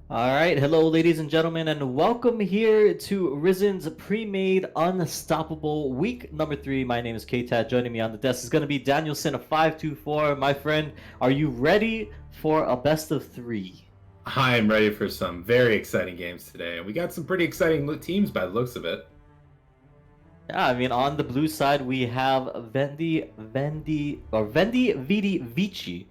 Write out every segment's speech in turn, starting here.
All right, hello, ladies and gentlemen, and welcome here to Risen's Pre-Made Unstoppable Week number 3. My name is K-Tad. Joining me on the desk is going to be Danielson of 524. My friend, are you ready for a best of 3? I'm ready for some very exciting games today, and we got some pretty exciting teams by the looks of it. Yeah, I mean, on the blue side, we have Vendi, Vidi, Vici.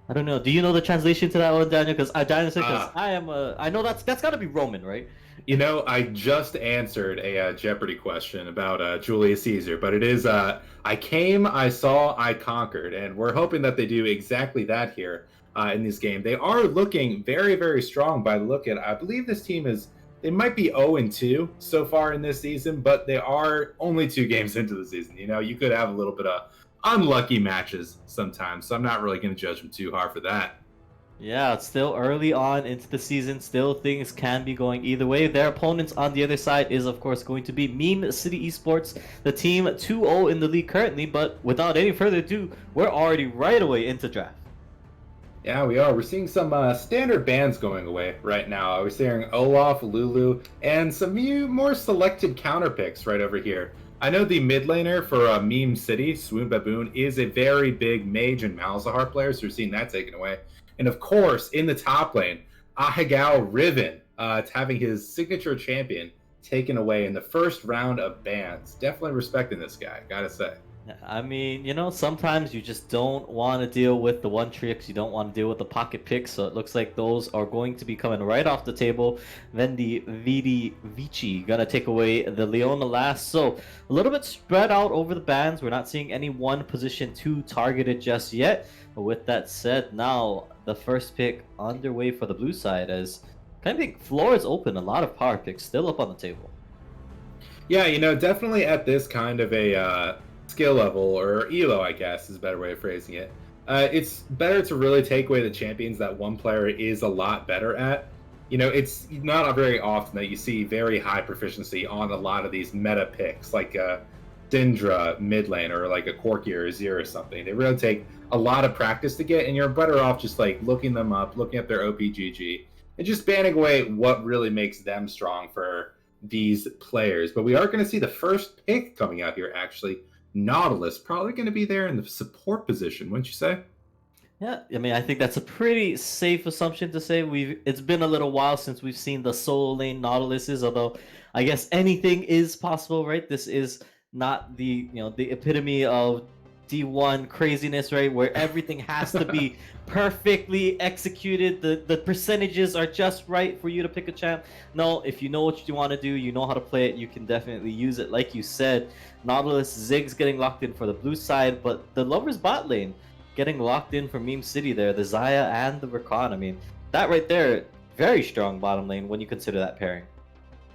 I don't know. Do you know the translation to that one, Daniel? Danielson, because Uh, I know that's got to be Roman, right? I just answered a Jeopardy question about Julius Caesar, but it is I came, I saw, I conquered, and we're hoping that they do exactly that here in this game. They are looking very, very strong by the look at. I believe this team is. They might be 0-2 so far in this season, but they are only 2 games into the season. You could have a little bit of unlucky matches sometimes, so I'm not really going to judge them too hard for that. Yeah, it's still early on into the season. Still, things can be going either way. Their opponents on the other side is, of course, going to be Meme City Esports, the team 2-0 in the league currently. But without any further ado, we're already right away into draft. Yeah, we are. We're seeing some standard bans going away right now. We're seeing Olaf, Lulu, and some more selected counter picks right over here. I know the mid laner for Meme City, Swoon Baboon, is a very big Mage and Malzahar player, so we're seeing that taken away. And of course, in the top lane, Ahegao Riven, it's having his signature champion taken away in the first round of bans. Definitely respecting this guy, gotta say. I mean, sometimes you just don't want to deal with the one tricks. You don't want to deal with the pocket picks. So it looks like those are going to be coming right off the table. Then the Vedi Vici gonna take away the Leona last. So a little bit spread out over the bans. We're not seeing any one position too targeted just yet. But with that said, now the first pick underway for the blue side as kind of think floor is open. A lot of power picks still up on the table. Yeah, definitely at this kind of a skill level, or elo, I guess is a better way of phrasing it. It's better to really take away the champions that one player is a lot better at. It's not very often that you see very high proficiency on a lot of these meta picks, like Syndra mid lane or like a Corki or a Zero or something. They really take a lot of practice to get, and you're better off just like looking them up, looking at their OPGG, and just banning away what really makes them strong for these players. But we are going to see the first pick coming out here, actually. Nautilus probably going to be there in the support position, wouldn't you say? Yeah, I mean, I think that's a pretty safe assumption to say. It's been a little while since we've seen the solo lane Nautiluses, although I guess anything is possible, right? This is not the epitome of D1 craziness, right? Where everything has to be perfectly executed. The percentages are just right for you to pick a champ. No, if you know what you want to do, you know how to play it, you can definitely use it. Like you said, Nautilus Ziggs getting locked in for the blue side, but the Lovers bot lane getting locked in for Meme City there, the Zaya and the Rakan. I mean, that right there, very strong bottom lane when you consider that pairing.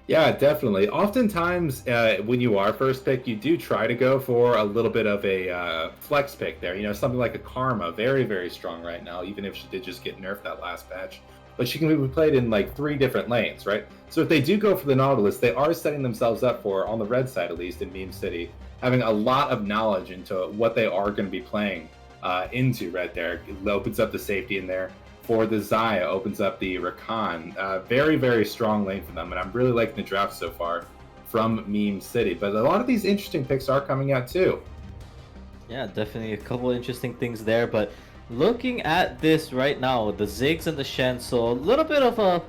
Yeah, definitely. Oftentimes, when you are first pick, you do try to go for a little bit of a flex pick there. Something like a Karma, very, very strong right now, even if she did just get nerfed that last patch. But she can be played in like 3 different lanes, right? So if they do go for the Nautilus, they are setting themselves up for, on the red side at least, in Meme City, having a lot of knowledge into what they are going to be playing into right there. It opens up the safety in there for the Zaya, opens up the Rakan. Very, very strong lane for them, and I'm really liking the draft so far from Meme City. But a lot of these interesting picks are coming out too. Yeah, definitely a couple interesting things there. But looking at this right now, the Ziggs and the Shen, so a little bit of a,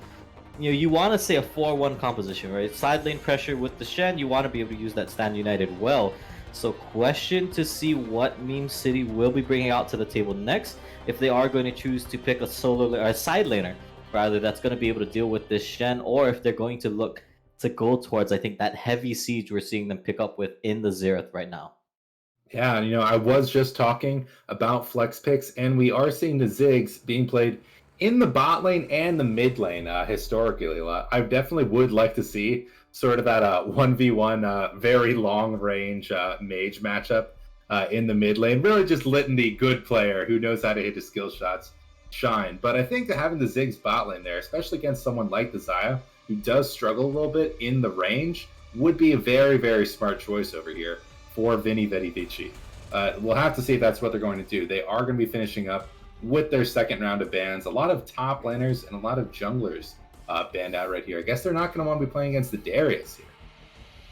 you want to say a 4-1 composition, right? Side lane pressure with the Shen, you want to be able to use that stand united well. So question to see what Meme City will be bringing out to the table next, if they are going to choose to pick a solo or a side laner, rather, that's going to be able to deal with this Shen, or if they're going to look to go towards, I think, that heavy siege we're seeing them pick up with in the Xerath right now. Yeah, I was just talking about flex picks, and we are seeing the Ziggs being played in the bot lane and the mid lane historically a lot. I definitely would like to see sort of that 1v1 very long range mage matchup in the mid lane. Really just letting the good player who knows how to hit his skill shots shine. But I think that having the Ziggs bot lane there, especially against someone like the Zaya, who does struggle a little bit in the range, would be a very, very smart choice over here for Veni, Vedi, Vici. We'll have to see if that's what they're going to do. They are going to be finishing up with their second round of bans. A lot of top laners and a lot of junglers banned out right here. I guess they're not going to want to be playing against the Darius here.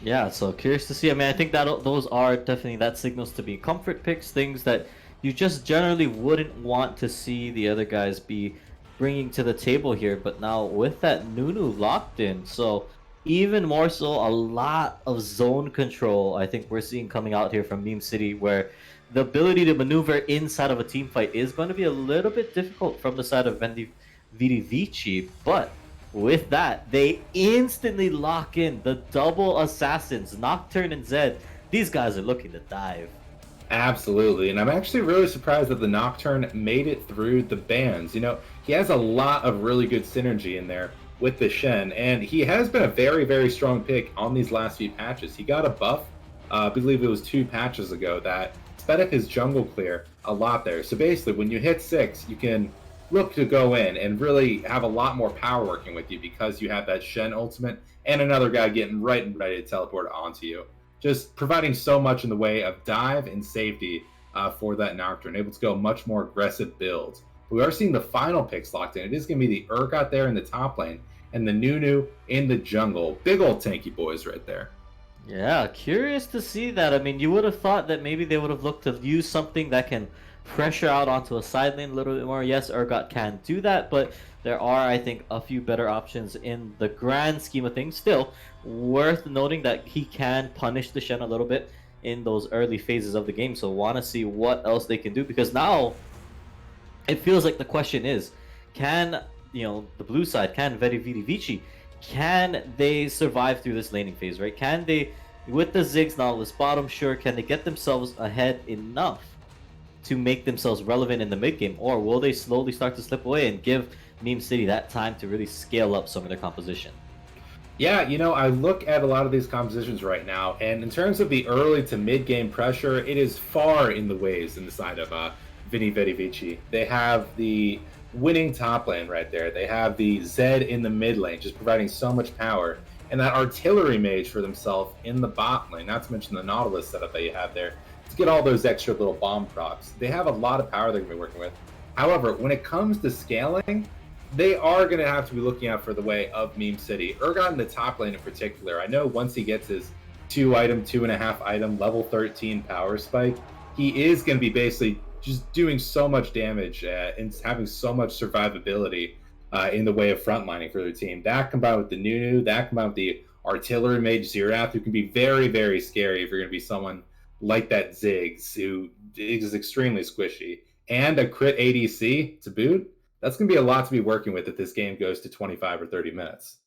Yeah, so curious to see. I mean, I think that those are definitely that signals to be comfort picks, things that you just generally wouldn't want to see the other guys be bringing to the table here. But now with that Nunu locked in, so even more so, a lot of zone control I think we're seeing coming out here from Meme City, where the ability to maneuver inside of a team fight is going to be a little bit difficult from the side of Vedi Vici, but with that, they instantly lock in the double assassins, Nocturne and Zed. These guys are looking to dive. Absolutely, and I'm actually really surprised that the Nocturne made it through the bans. He has a lot of really good synergy in there with the Shen, and he has been a very, very strong pick on these last few patches. He got a buff, I believe it was 2 patches ago, that sped up his jungle clear a lot there. So basically, when you hit 6, you can look to go in and really have a lot more power working with you because you have that Shen ultimate and another guy getting right and ready to teleport onto you. Just providing so much in the way of dive and safety for that Nocturne, able to go much more aggressive builds. But we are seeing the final picks locked in. It is going to be the Urgot there in the top lane and the Nunu in the jungle. Big old tanky boys right there. Yeah, curious to see that. I mean, you would have thought that maybe they would have looked to use something that can pressure out onto a side lane a little bit more. Yes, Urgot can do that, but there are, I think, a few better options in the grand scheme of things. Still, worth noting that he can punish the Shen a little bit in those early phases of the game. So want to see what else they can do, because now it feels like the question is, can, the blue side, can Vedi Vici, can they survive through this laning phase, right? Can they, with the Ziggs Nautilus bottom, sure, can they get themselves ahead enough to make themselves relevant in the mid game, or will they slowly start to slip away and give Meme City that time to really scale up some of their composition? Yeah, I look at a lot of these compositions right now, and in terms of the early to mid game pressure, it is far in the ways in the side of Veni Vedi Vici. They have the winning top lane right there. They have the Zed in the mid lane, just providing so much power, and that artillery mage for themselves in the bot lane, not to mention the Nautilus setup that you have there, to get all those extra little bomb procs. They have a lot of power they're going to be working with. However, when it comes to scaling, they are going to have to be looking out for the way of Meme City. Urgot in the top lane in particular, I know once he gets his 2.5 item, level 13 power spike, he is going to be basically just doing so much damage and having so much survivability in the way of frontlining for their team. That combined with the Nunu, that combined with the artillery mage Xerath, who can be very, very scary if you're going to be someone like that Ziggs, who is extremely squishy, and a crit ADC to boot. That's going to be a lot to be working with if this game goes to 25 or 30 minutes.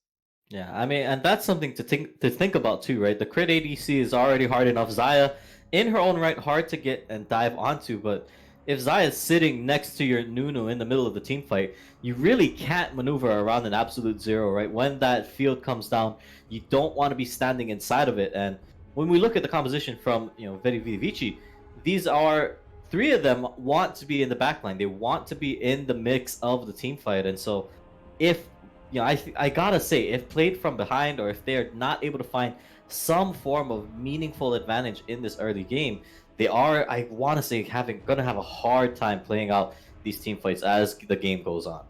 Yeah, I mean, and that's something to think about too, right? The crit ADC is already hard enough. Xayah, in her own right, hard to get and dive onto, but if Xayah is sitting next to your Nunu in the middle of the team fight, you really can't maneuver around an absolute zero, right? When that field comes down, you don't want to be standing inside of it. And when we look at the composition from, Vedi Vici, these are 3 of them want to be in the backline. They want to be in the mix of the team fight. And so if, I gotta say, if played from behind, or if they're not able to find some form of meaningful advantage in this early game, they are, I want to say, gonna have a hard time playing out these team fights as the game goes on.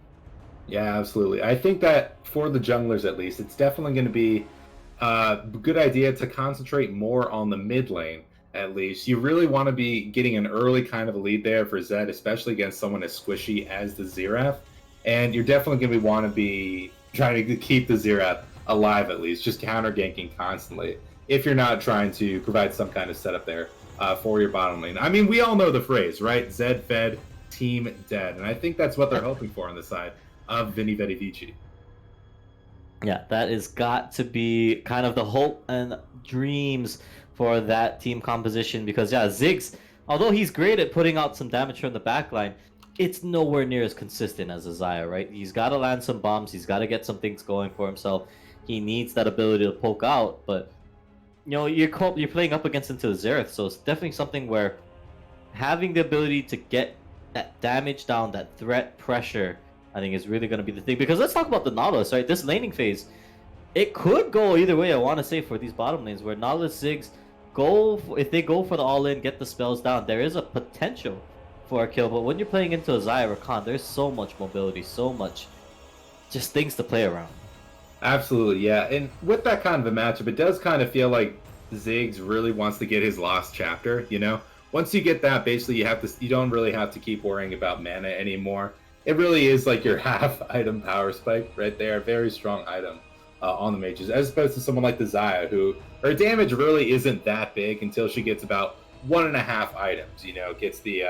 Yeah, absolutely. I think that for the junglers, at least, it's definitely going to be a good idea to concentrate more on the mid lane. At least you really want to be getting an early kind of a lead there for Zed, especially against someone as squishy as the Xerath. And you're definitely going to want to be trying to keep the Xerath alive, at least, just counter ganking constantly, if you're not trying to provide some kind of setup there for your bottom lane. I mean, we all know the phrase, right? Zed fed, team dead. And I think that's what they're hoping for on the side of Veni Vedi Vici. Yeah, that has got to be kind of the hope and dreams for that team composition, because Ziggs, although he's great at putting out some damage from the backline, it's nowhere near as consistent as a Xayah, right? He's got to land some bombs, he's got to get some things going for himself. He needs that ability to poke out, but you're playing up against into the Xerath, so it's definitely something where having the ability to get that damage down, that threat pressure, I think is really going to be the thing. Because let's talk about the Nautilus, right? This laning phase, it could go either way, I want to say, for these bottom lanes, where Nautilus Ziggs if they go for the all-in, get the spells down, there is a potential for a kill. But when you're playing into a Xayah or Khan, there's so much mobility, so much just things to play around. Absolutely, yeah. And with that kind of a matchup, it does kind of feel like Ziggs really wants to get his lost chapter, you know? Once you get that, basically you don't really have to keep worrying about mana anymore. It really is like your half item power spike right there. Very strong item on the mages, as opposed to someone like the Zaya, who her damage really isn't that big until she gets about 1.5 items, you know, gets the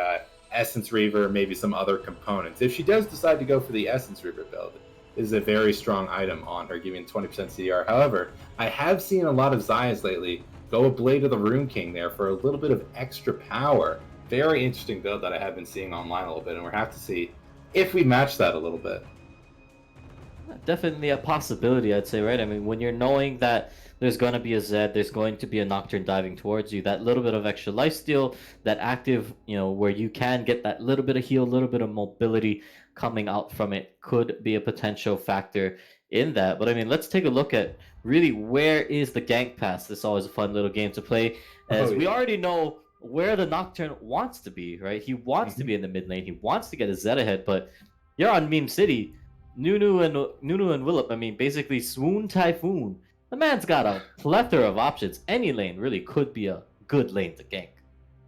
Essence Reaver, maybe some other components. If she does decide to go for the Essence Reaver build, is a very strong item on her, giving 20% CDR. However, I have seen a lot of Zayas lately go a Blade of the Rune King there for a little bit of extra power. Very interesting build that I have been seeing online a little bit, and we'll have to see if we match that a little bit. Definitely a possibility, I'd say, right? I mean, when you're knowing that there's going to be a Zed, there's going to be a Nocturne diving towards you, that little bit of extra lifesteal, that active, where you can get that little bit of heal, a little bit of mobility coming out from it could be a potential factor in that. But I mean, let's take a look at really where is the gank pass. This is always a fun little game to play, as Oh we yeah. already know where the Nocturne wants to be, right? He wants to be in the mid lane. He wants to get a Zed ahead, but you're on Meme City. Nunu and Willip, I mean, basically Swoon Typhoon. The man's got a plethora of options. Any lane really could be a good lane to gank.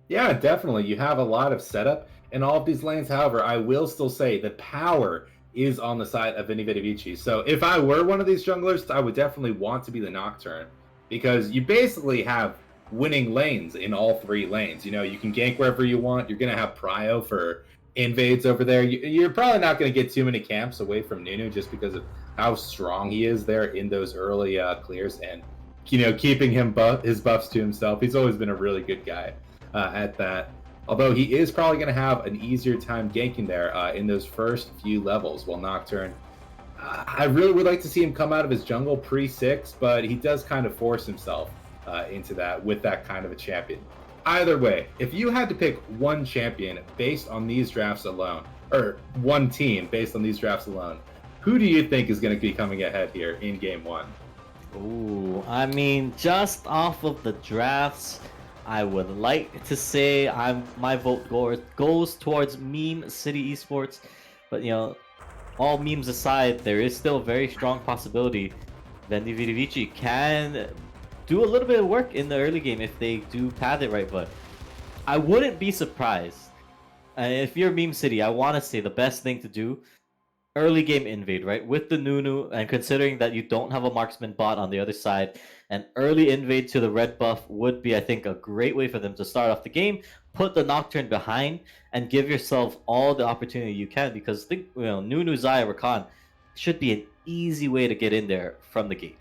Yeah, definitely. You have a lot of setup in all of these lanes. However, I will still say the power is on the side of Veni Vedi Vici. So if I were one of these junglers, I would definitely want to be the Nocturne, because you basically have winning lanes in all 3 lanes. You know, you can gank wherever you want. You're going to have prio for invades over there. You're probably not going to get too many camps away from Nunu just because of how strong he is there in those early clears, and keeping his buffs to himself. He's always been a really good guy at that. Although he is probably going to have an easier time ganking there in those first few levels. While Nocturne, I really would like to see him come out of his jungle pre-6, but he does kind of force himself into that with that kind of a champion. Either way, if you had to pick one champion based on these drafts alone, or one team based on these drafts alone, who do you think is going to be coming ahead here in Game 1? Ooh, I mean, just off of the drafts, I would like to say my vote goes towards Meme City Esports, but all memes aside, there is still a very strong possibility Veni Vidi Vici can do a little bit of work in the early game if they do path it right. But I wouldn't be surprised. And if you're Meme City, I want to say the best thing to do, early game invade, right? With the Nunu, and considering that you don't have a marksman bot on the other side, an early invade to the red buff would be, I think, a great way for them to start off the game, put the Nocturne behind, and give yourself all the opportunity you can, because think, Nunu, Zaya, Rakan should be an easy way to get in there from the gate.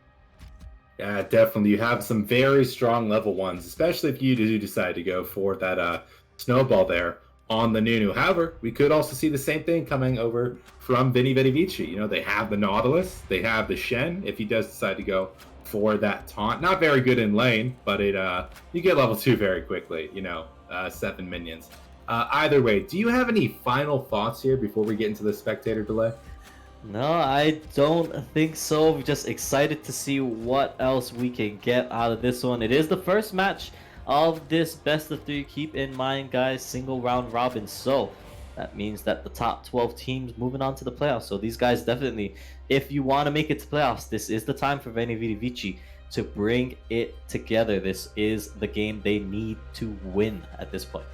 Yeah, definitely. You have some very strong level 1s, especially if you do decide to go for that snowball there on the Nunu. However, we could also see the same thing coming over from Veni Vedi Vici. They have the Nautilus, they have the Shen, if he does decide to go for that taunt. Not very good in lane, but you get level 2 very quickly, 7 minions. Either way, do you have any final thoughts here before we get into the spectator delay? No, I don't think so. We're just excited to see what else we can get out of this one. It is the first match of this best of 3. Keep in mind, guys, single round robin. So that means that the top 12 teams moving on to the playoffs. So these guys definitely, if you want to make it to playoffs, this is the time for Veni Vidi Vici to bring it together. This is the game they need to win at this point.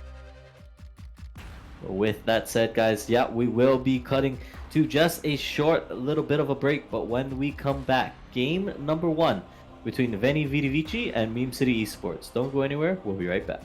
With that said, guys, yeah, we will be cutting to just a short little bit of a break, but when we come back, game number 1 between Veni Vidi Vici and Meme City Esports. Don't go anywhere, we'll be right back.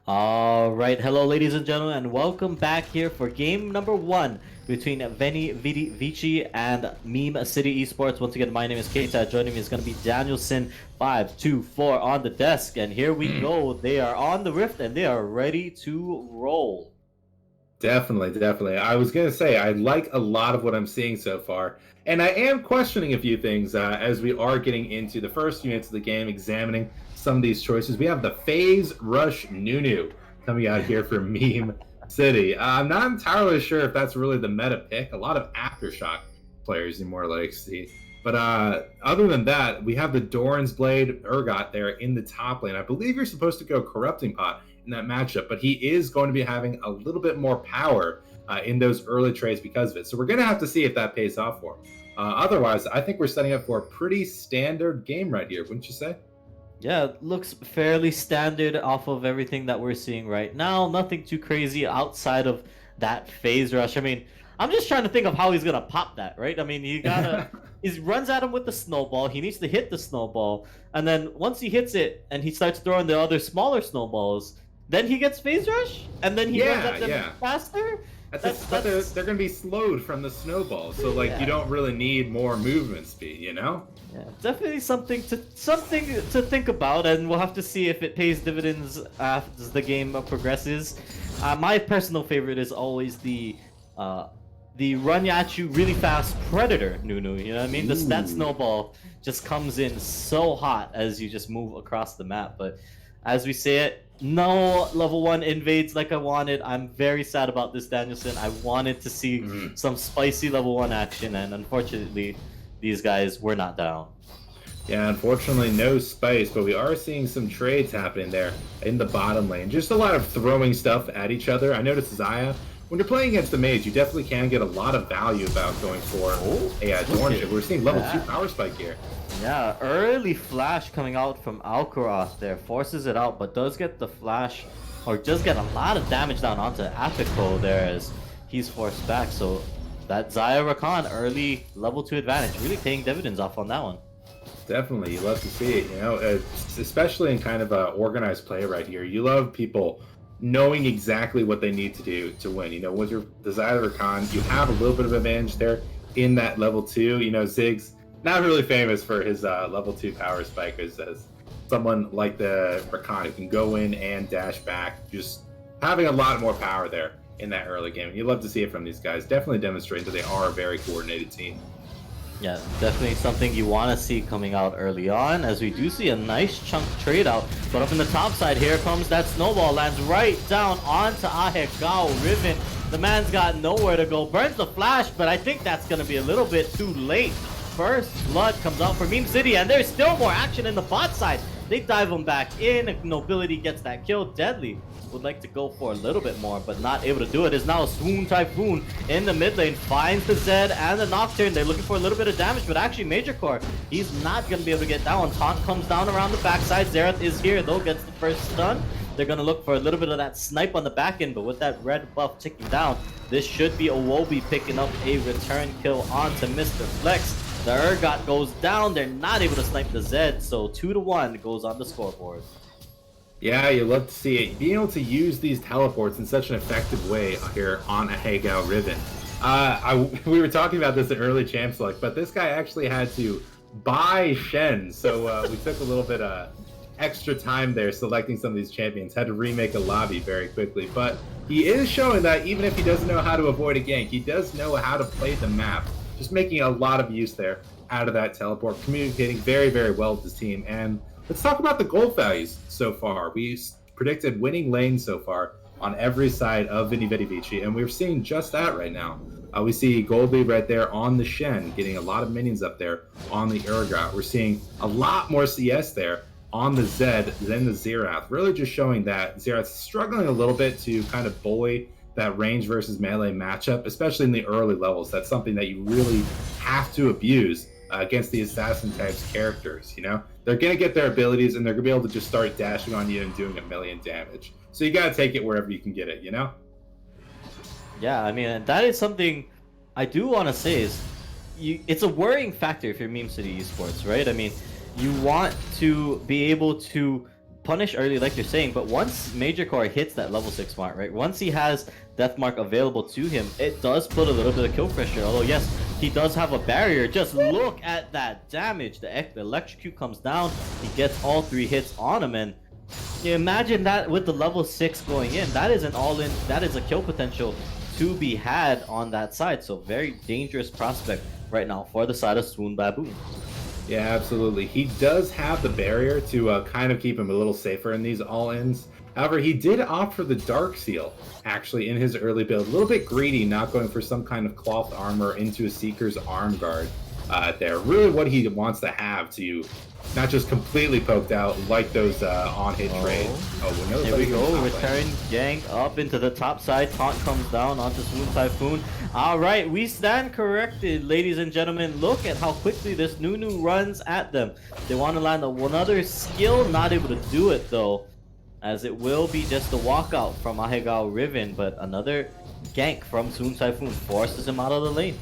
All right, hello, ladies and gentlemen, and welcome back here for game number 1 between Veni, Vedi, Vici, and Meme City Esports. Once again, my name is Keita. Joining me is going to be Danielson 524 on the desk, and here we go. They are on the Rift, and they are ready to roll. Definitely. I was going to say, I like a lot of what I'm seeing so far, and I am questioning a few things as we are getting into the first few minutes of the game, examining some of these choices. We have the Phase Rush Nunu coming out here for Meme City. I'm not entirely sure if that's really the meta pick. A lot of Aftershock players you more like see. But other than that, we have the Doran's Blade Urgot there in the top lane. I believe you're supposed to go Corrupting Pot in that matchup, but he is going to be having a little bit more power in those early trades because of it. So we're going to have to see if that pays off for him. Otherwise, I think we're setting up for a pretty standard game right here, wouldn't you say? Yeah, it looks fairly standard off of everything that we're seeing right now. Nothing too crazy outside of that phase rush. I mean, I'm just trying to think of how he's gonna pop that, right? I mean, he runs at him with the snowball. He needs to hit the snowball, and then once he hits it and he starts throwing the other smaller snowballs, then he gets phase rush, and then he runs at them faster. But they're going to be slowed from the snowball, so like you don't really need more movement speed, you know? Yeah, definitely something to think about, and we'll have to see if it pays dividends as the game progresses. My personal favorite is always the run at you really fast Predator Nunu. You know what I mean? That snowball just comes in so hot as you just move across the map. But as we say it, no level 1 invades like I wanted. I'm very sad about this, Danielson. I wanted to see some spicy level 1 action, and unfortunately, these guys were not down. Yeah, unfortunately, no spice, but we are seeing some trades happening there in the bottom lane. Just a lot of throwing stuff at each other. I noticed Zaya, when you're playing against the mage, you definitely can get a lot of value about going for a Dorn chip. We're seeing level 2 power spike here. Yeah, early flash coming out from Alcaroth there. Forces it out, but does get the flash, or does get a lot of damage down onto Apiko there as he's forced back. So that Zaya Rakan early level 2 advantage really paying dividends off on that one. Definitely, you love to see it, you know, especially in kind of a organized play right here. You love people knowing exactly what they need to do to win. You know, with your Zaya Rakan, you have a little bit of advantage there in that level 2. You know, Ziggs not really famous for his level 2 power spike as someone like the Rakan who can go in and dash back, just having a lot more power there in that early game. And you love to see it from these guys. Definitely demonstrating that they are a very coordinated team. Yeah, definitely something you want to see coming out early on, as we do see a nice chunk trade out. But up in the top side, here comes that snowball, lands right down onto Ahegao Riven. The man's got nowhere to go, burns the flash, but I think that's going to be a little bit too late. First blood comes out for Meme City, and there's still more action in the bot side. They dive him back in. Nobility gets that kill. Deadly would like to go for a little bit more, but not able to do it. Is now Swoon Typhoon in the mid lane, finds the Zed and the Nocturne. They're looking for a little bit of damage, but actually Major Core, he's not going to be able to get down. Taunt comes down around the backside. Xerath is here, though, gets the first stun. They're going to look for a little bit of that snipe on the back end, but with that red buff ticking down, this should be Owobi picking up a return kill onto Mr. Flex. The Urgot goes down. They're not able to snipe the Zed, so 2-1 goes on the scoreboard. Yeah, you love to see it. Being able to use these teleports in such an effective way here on Ahegao Riven. We were talking about this in early Champ Select, but this guy actually had to buy Shen, so we took a little bit of extra time there selecting some of these champions. Had to remake a lobby very quickly, but he is showing that even if he doesn't know how to avoid a gank, he does know how to play the map. Just making a lot of use there out of that teleport, communicating very well with his team. And let's talk about the gold values so far. We predicted winning lanes so far on every side of Veni Vedi Vici, and we're seeing just that right now. We see gold lead right there on the Shen, getting a lot of minions up there on the Urgot. We're seeing a lot more CS there on the Zed than the Xerath, really just showing that Xerath's struggling a little bit to kind of bully that range versus melee matchup, especially in the early levels. That's something that you really have to abuse against the assassin types characters. You know, they're gonna get their abilities and they're gonna be able to just start dashing on you and doing a million damage. So you gotta take it wherever you can get it, you know? Yeah, I mean, that is something I do want to say is it's a worrying factor if you're Meme City Esports, right? I mean, you want to be able to punish early, like you're saying, but once Major Core hits that level 6 mark, right? Once he has Death Mark available to him, it does put a little bit of kill pressure. Although, yes, he does have a barrier. Just look at that damage. The electrocute comes down. He gets all 3 hits on him, and you imagine that with the level 6 going in, that is an all-in, that is a kill potential to be had on that side. So very dangerous prospect right now for the side of Swoon Baboon. Yeah, absolutely. He does have the barrier to kind of keep him a little safer in these all-ins. However, he did opt for the Dark Seal, actually, in his early build. A little bit greedy, not going for some kind of cloth armor into a Seeker's Arm Guard there. Really what he wants to have to not just completely poked out like those on-hit trades. Oh, well, here we go. Return gang up into the top side. Taunt comes down onto Swoon Typhoon. All right, we stand corrected, ladies and gentlemen. Look at how quickly this Nunu runs at them. They want to land another skill, not able to do it though, as it will be just a walkout from Ahegao Riven, but another gank from Swoon Typhoon forces him out of the lane.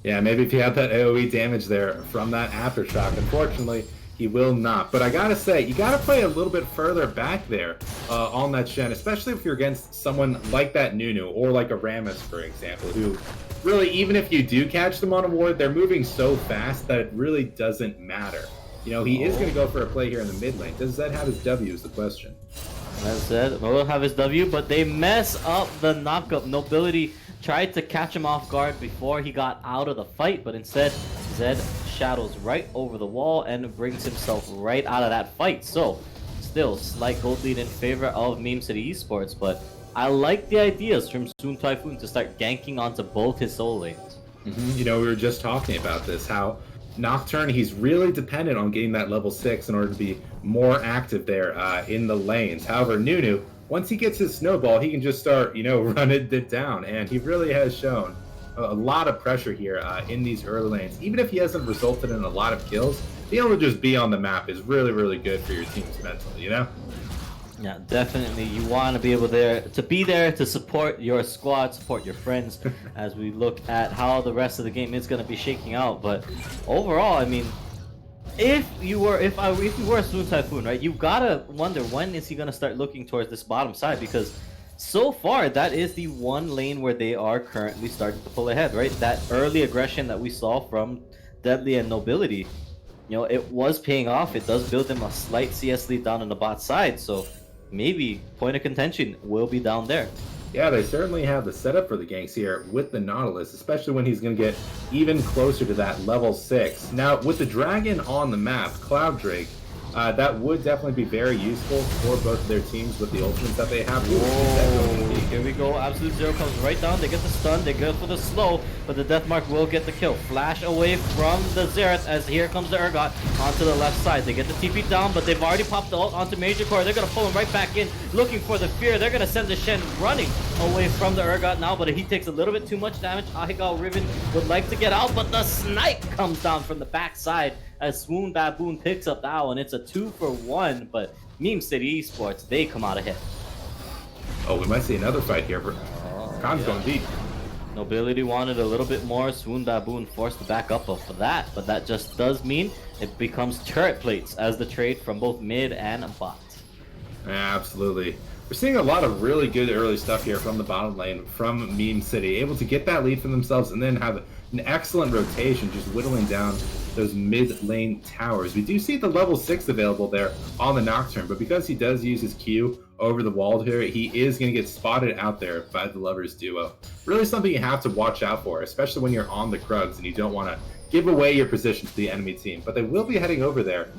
Yeah, maybe if he had that AoE damage there from that aftershock. Unfortunately, he will not. But I gotta say, you gotta play a little bit further back there on that Shen, especially if you're against someone like that Nunu or like a Rammus, for example, who really, even if you do catch them on a ward, they're moving so fast that it really doesn't matter. You know, he is going to go for a play here in the mid lane. Does Zed have his W is the question. As Zed will have his W, but they mess up the knockup. Nobility tried to catch him off guard before he got out of the fight, but instead Zed shadows right over the wall and brings himself right out of that fight. So still slight gold lead in favor of Meme City Esports, but I like the ideas from Swoon Typhoon to start ganking onto both his soul lanes. You know, we were just talking about this, how Nocturne, he's really dependent on getting that level 6 in order to be more active there in the lanes. However, Nunu, once he gets his snowball, he can just start, you know, running it down, and he really has shown a lot of pressure here in these early lanes. Even if he hasn't resulted in a lot of kills, being able to just be on the map is really, really good for your team's mental, you know? Yeah, definitely. You want to be able to be there to support your squad, support your friends, as we look at how the rest of the game is going to be shaking out. But overall, I mean, if you were Swoon Typhoon, right, you gotta wonder when is he going to start looking towards this bottom side, because so far that is the one lane where they are currently starting to pull ahead, right? That early aggression that we saw from Deadly and Nobility, you know, it was paying off. It does build them a slight CS lead down on the bot side, so maybe point of contention will be down there. Yeah, they certainly have the setup for the ganks here with the Nautilus, especially when he's going to get even closer to that level 6. Now, with the dragon on the map, Cloud Drake, that would definitely be very useful for both of their teams with the ultimates that they have. Whoa, here we go. Absolute Zero comes right down. They get the stun. They go for the slow, but the Death Mark will get the kill. Flash away from the Xerath as here comes the Urgot onto the left side. They get the TP down, but they've already popped the ult onto Major Core. They're going to pull him right back in, looking for the fear. They're going to send the Shen running away from the Urgot now, but he takes a little bit too much damage. Ahegao Riven would like to get out, but the snipe comes down from the backside as Swoon Baboon picks up that one. It's a 2-for-1, but Meme City Esports, they come out ahead. Oh, we might see another fight here. Khan's going deep. Nobility wanted a little bit more. Swoon Baboon forced to back up for that, but that just does mean it becomes turret plates as the trade from both mid and bot. Absolutely. We're seeing a lot of really good early stuff here from the bottom lane, from Meme City, able to get that lead for themselves and then have an excellent rotation, just whittling down those mid lane towers. We do see the level 6 available there on the Nocturne, but because he does use his Q over the wall here, he is going to get spotted out there by the Lovers duo. Really something you have to watch out for, especially when you're on the Krugs and you don't want to give away your position to the enemy team. But they will be heading over there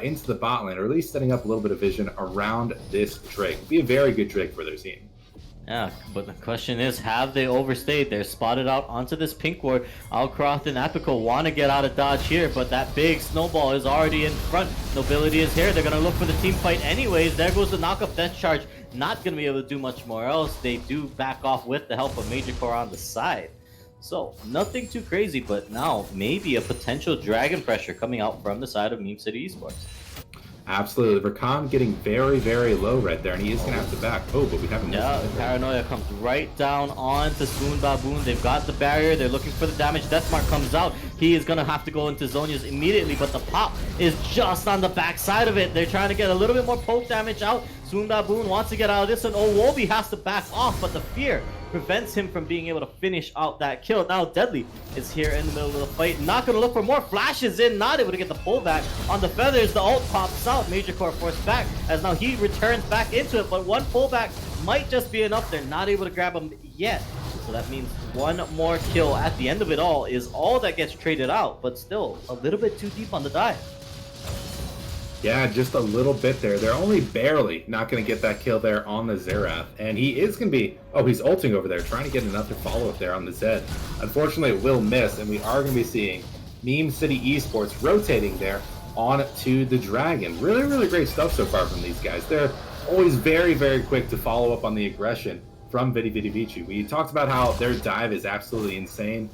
into the bot lane, or at least setting up a little bit of vision around this Drake. It'll be a very good Drake for their team. Yeah, but the question is, have they overstayed? They're spotted out onto this pink ward. Alcroft and Apico want to get out of dodge here, but that big snowball is already in front. Nobility is here. They're going to look for the team fight anyways. There goes the knock-up death charge. Not going to be able to do much more else. They do back off with the help of Major Core on the side. So, nothing too crazy, but now maybe a potential dragon pressure coming out from the side of Meme City Esports. Absolutely. Rakan getting very, very low right there, and he is going to have to back. Oh, but we haven't missed Yeah, it. Paranoia comes right down onto Swoon Baboon. They've got the barrier. They're looking for the damage. Deathmark comes out. He is going to have to go into Zonia's immediately, but the pop is just on the backside of it. They're trying to get a little bit more poke damage out. Swoon Baboon wants to get out of this, and Owobi has to back off, but the fear prevents him from being able to finish out that kill. Now Deadly is here in the middle of the fight, not going to look for more flashes in, not able to get the pullback on the feathers. The ult pops out, Major Core forced back as now he returns back into it, but one pullback might just be enough. They're not able to grab him yet, so that means one more kill at the end of it all is all that gets traded out, but still a little bit too deep on the dive. Yeah, just a little bit there. They're only barely not going to get that kill there on the Xerath. And he is going to be... Oh, he's ulting over there, trying to get another follow-up there on the Zed. Unfortunately, it will miss, and we are going to be seeing Meme City Esports rotating there on to the Dragon. Really, really great stuff so far from these guys. They're always very, very quick to follow up on the aggression from Vedi, Vici. We talked about how their dive is absolutely insane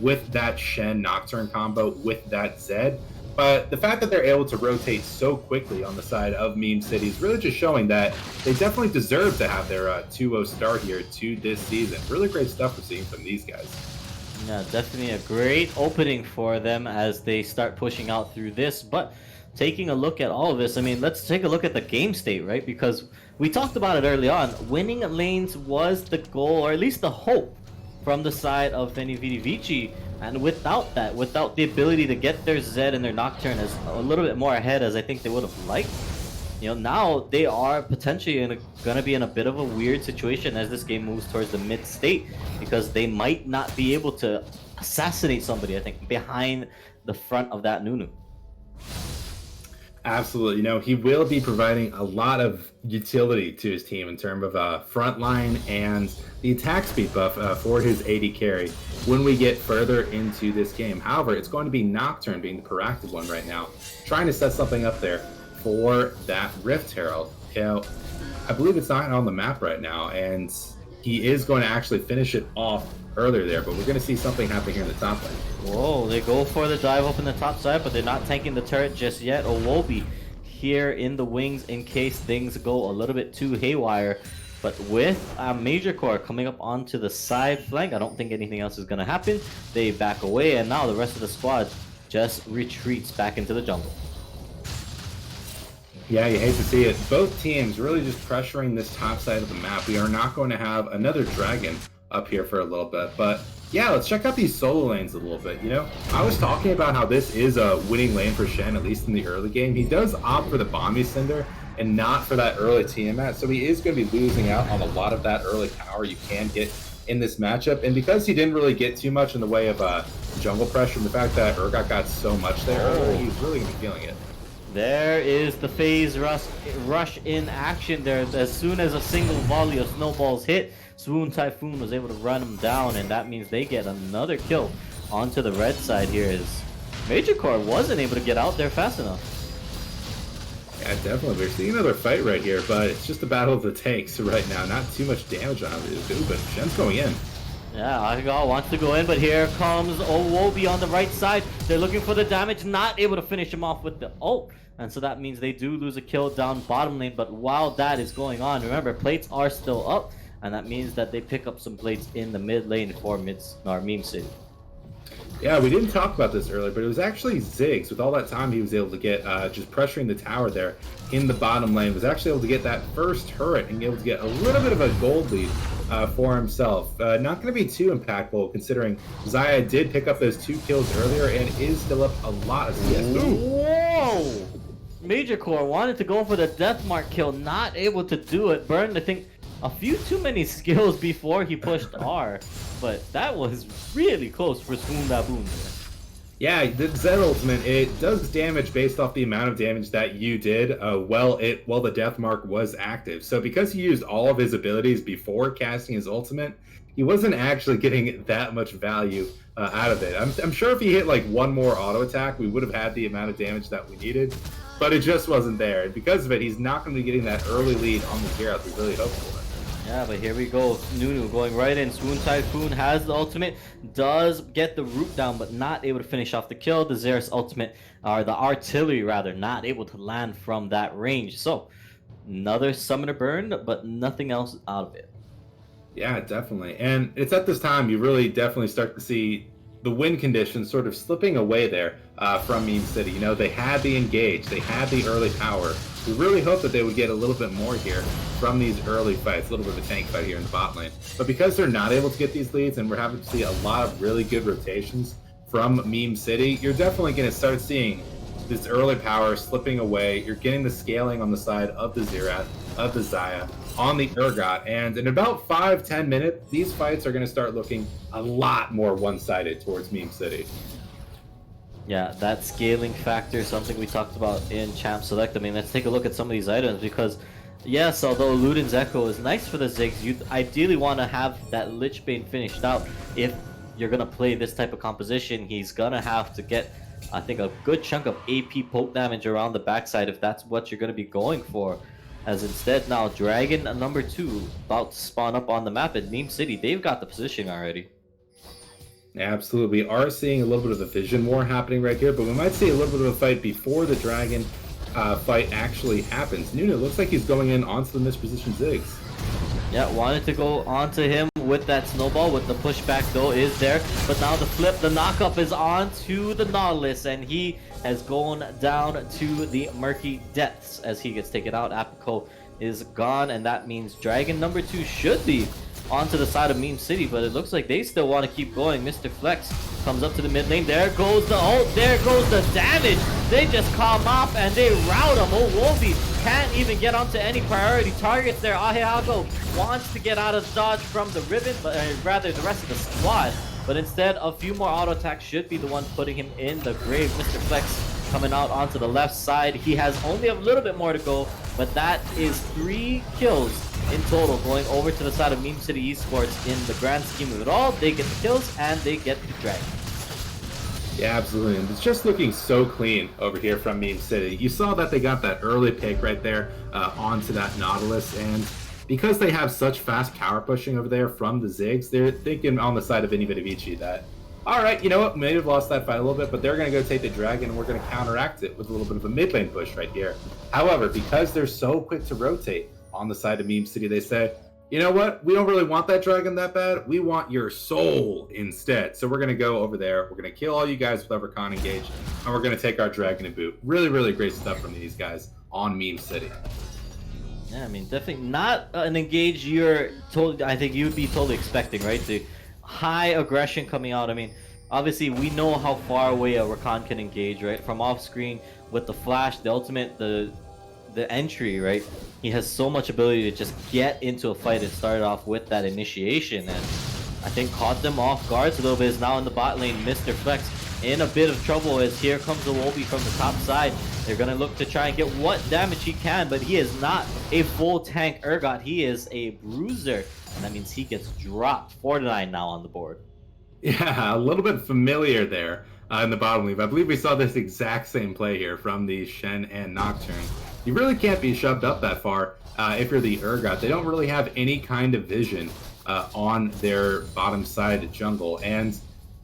with that Shen Nocturne combo, with that Zed. But the fact that they're able to rotate so quickly on the side of Meme City is really just showing that they definitely deserve to have their 2-0 start here to this season. Really great stuff we're seeing from these guys. Yeah, definitely a great opening for them as they start pushing out through this. But taking a look at all of this, I mean, let's take a look at the game state, right? Because we talked about it early on. Winning lanes was the goal, or at least the hope, from the side of Veni, Vidi, Vici. And without that, without the ability to get their Zed and their Nocturne as a little bit more ahead as I think they would have liked, you know, now they are potentially going to be in a bit of a weird situation as this game moves towards the mid state, because they might not be able to assassinate somebody, I think, behind the front of that Nunu. Absolutely. You know, he will be providing a lot of utility to his team in terms of frontline and the attack speed buff for his AD carry when we get further into this game. However, it's going to be Nocturne being the proactive one right now, trying to set something up there for that Rift Herald. You know, I believe it's not on the map right now, and he is going to actually finish it off earlier there, but we're going to see something happen here in the top lane. Whoa, they go for the dive up in the top side, but they're not tanking the turret just yet. Owobi here in the wings in case things go a little bit too haywire. But with Major Core coming up onto the side flank, I don't think anything else is going to happen. They back away, and now the rest of the squad just retreats back into the jungle. Yeah, you hate to see it. Both teams really just pressuring this top side of the map. We are not going to have another Dragon up here for a little bit, but yeah, let's check out these solo lanes a little bit. You know, I was talking about how this is a winning lane for Shen, at least in the early game. He does opt for the Bomby Cinder and not for that early Tiamat, so he is going to be losing out on a lot of that early power you can get in this matchup. And because he didn't really get too much in the way of jungle pressure, and the fact that Urgot got so much there earlier, he's really going to be feeling it. There is the phase rush in action there. As soon as a single volley of snowballs hit, Swoon Typhoon was able to run him down, and that means they get another kill onto the red side here, as Major Core wasn't able to get out there fast enough. Yeah, definitely. We're seeing another fight right here, but it's just a battle of the tanks right now. Not too much damage on it to do, but Shen's going in. Yeah, Agagal wants to go in, but here comes Owobi on the right side. They're looking for the damage, not able to finish him off with the ult. And so that means they do lose a kill down bottom lane. But while that is going on, remember, plates are still up. And that means that they pick up some plates in the mid lane for Meme City. Yeah, we didn't talk about this earlier, but it was actually Ziggs. With all that time he was able to get just pressuring the tower there in the bottom lane, was actually able to get that first turret and able to get a little bit of a gold lead for himself. Not going to be too impactful considering Zaya did pick up those 2 kills earlier and is still up a lot of CS. Whoa! Major Core wanted to go for the Deathmark kill, not able to do it. Burned, I think, a few too many skills before he pushed R, but that was really close for Swoon Baboon. Yeah, the Zed ultimate, it does damage based off the amount of damage that you did while the death mark was active. So because he used all of his abilities before casting his ultimate, he wasn't actually getting that much value out of it. I'm sure if he hit like one more auto attack, we would have had the amount of damage that we needed, but it just wasn't there. And because of it, he's not going to be getting that early lead on the Geralt we really hoped for. Yeah, but here we go. Nunu going right in. Swoon Typhoon has the ultimate, does get the root down, but not able to finish off the kill. The Xera's ultimate, or the artillery rather, not able to land from that range. So another summoner burn, but nothing else out of it. Yeah, definitely. And it's at this time you really definitely start to see the win conditions sort of slipping away there from Meme City. You know, they had the engage, they had the early power. We really hope that they would get a little bit more here from these early fights, a little bit of a tank fight here in the bot lane. But because they're not able to get these leads and we're having to see a lot of really good rotations from Meme City, you're definitely going to start seeing this early power slipping away. You're getting the scaling on the side of the Xerath, of the Xayah, on the Urgot, and in about 5-10 minutes, these fights are going to start looking a lot more one-sided towards Meme City. Yeah, that scaling factor is something we talked about in Champ Select. I mean, let's take a look at some of these items because, yes, although Luden's Echo is nice for the Ziggs, you ideally want to have that Lich Bane finished out. If you're going to play this type of composition, he's going to have to get, I think, a good chunk of AP poke damage around the backside if that's what you're going to be going for. As instead now, Dragon number 2 about to spawn up on the map at Meme City. They've got the position already. Absolutely. We are seeing a little bit of a vision war happening right here, but we might see a little bit of a fight before the Dragon fight actually happens. Nunu looks like he's going in onto the mispositioned Ziggs. Yeah, wanted to go onto him with that snowball, with the pushback though is there. But now the flip, the knockup is on to the Nautilus, and he has gone down to the murky depths as he gets taken out. Apico is gone, and that means Dragon number 2 should be onto the side of Meme City, but it looks like they still want to keep going. Mr. Flex comes up to the mid lane. There goes the ult. There goes the damage. They just calm off and they rout him. Oh, Wolvie can't even get onto any priority targets there. Ahiago wants to get out of dodge from the ribbon, but rather the rest of the squad. But instead, a few more auto attacks should be the one putting him in the grave. Mr. Flex coming out onto the left side. He has only a little bit more to go, but that is 3 kills in total going over to the side of Meme City Esports. In the grand scheme of it all, they get the kills and they get the dragon. Yeah, absolutely. And it's just looking so clean over here from Meme City. You saw that they got that early pick right there onto that Nautilus, and because they have such fast power pushing over there from the Ziggs, they're thinking on the side of Veni, Vici that, all right, you know what, maybe have lost that fight a little bit, but they're going to go take the dragon and we're going to counteract it with a little bit of a mid lane push right here. However, because they're so quick to rotate on the side of Meme City, they say, you know what, we don't really want that dragon that bad. We want your soul instead. So we're going to go over there. We're going to kill all you guys with Evercon engage, and we're going to take our dragon and boot. Really, really great stuff from these guys on Meme City. Yeah, I mean, definitely not an engage I think you'd be totally expecting, right? The high aggression coming out. I mean, obviously we know how far away a Rakan can engage, right? From off screen with the flash, the ultimate, the entry, right? He has so much ability to just get into a fight and start off with that initiation, and I think caught them off guards a little bit. Is now in the bot lane. Mr. Flex in a bit of trouble as here comes the Wolvie from the top side. They're gonna look to try and get what damage he can, but he is not a full tank Urgot. He is a bruiser, and that means he gets dropped. 4-9 now on the board. Yeah, a little bit familiar there in the bottom leave. I believe we saw this exact same play here from the Shen and Nocturne. You really can't be shoved up that far if you're the Urgot. They don't really have any kind of vision on their bottom side jungle, and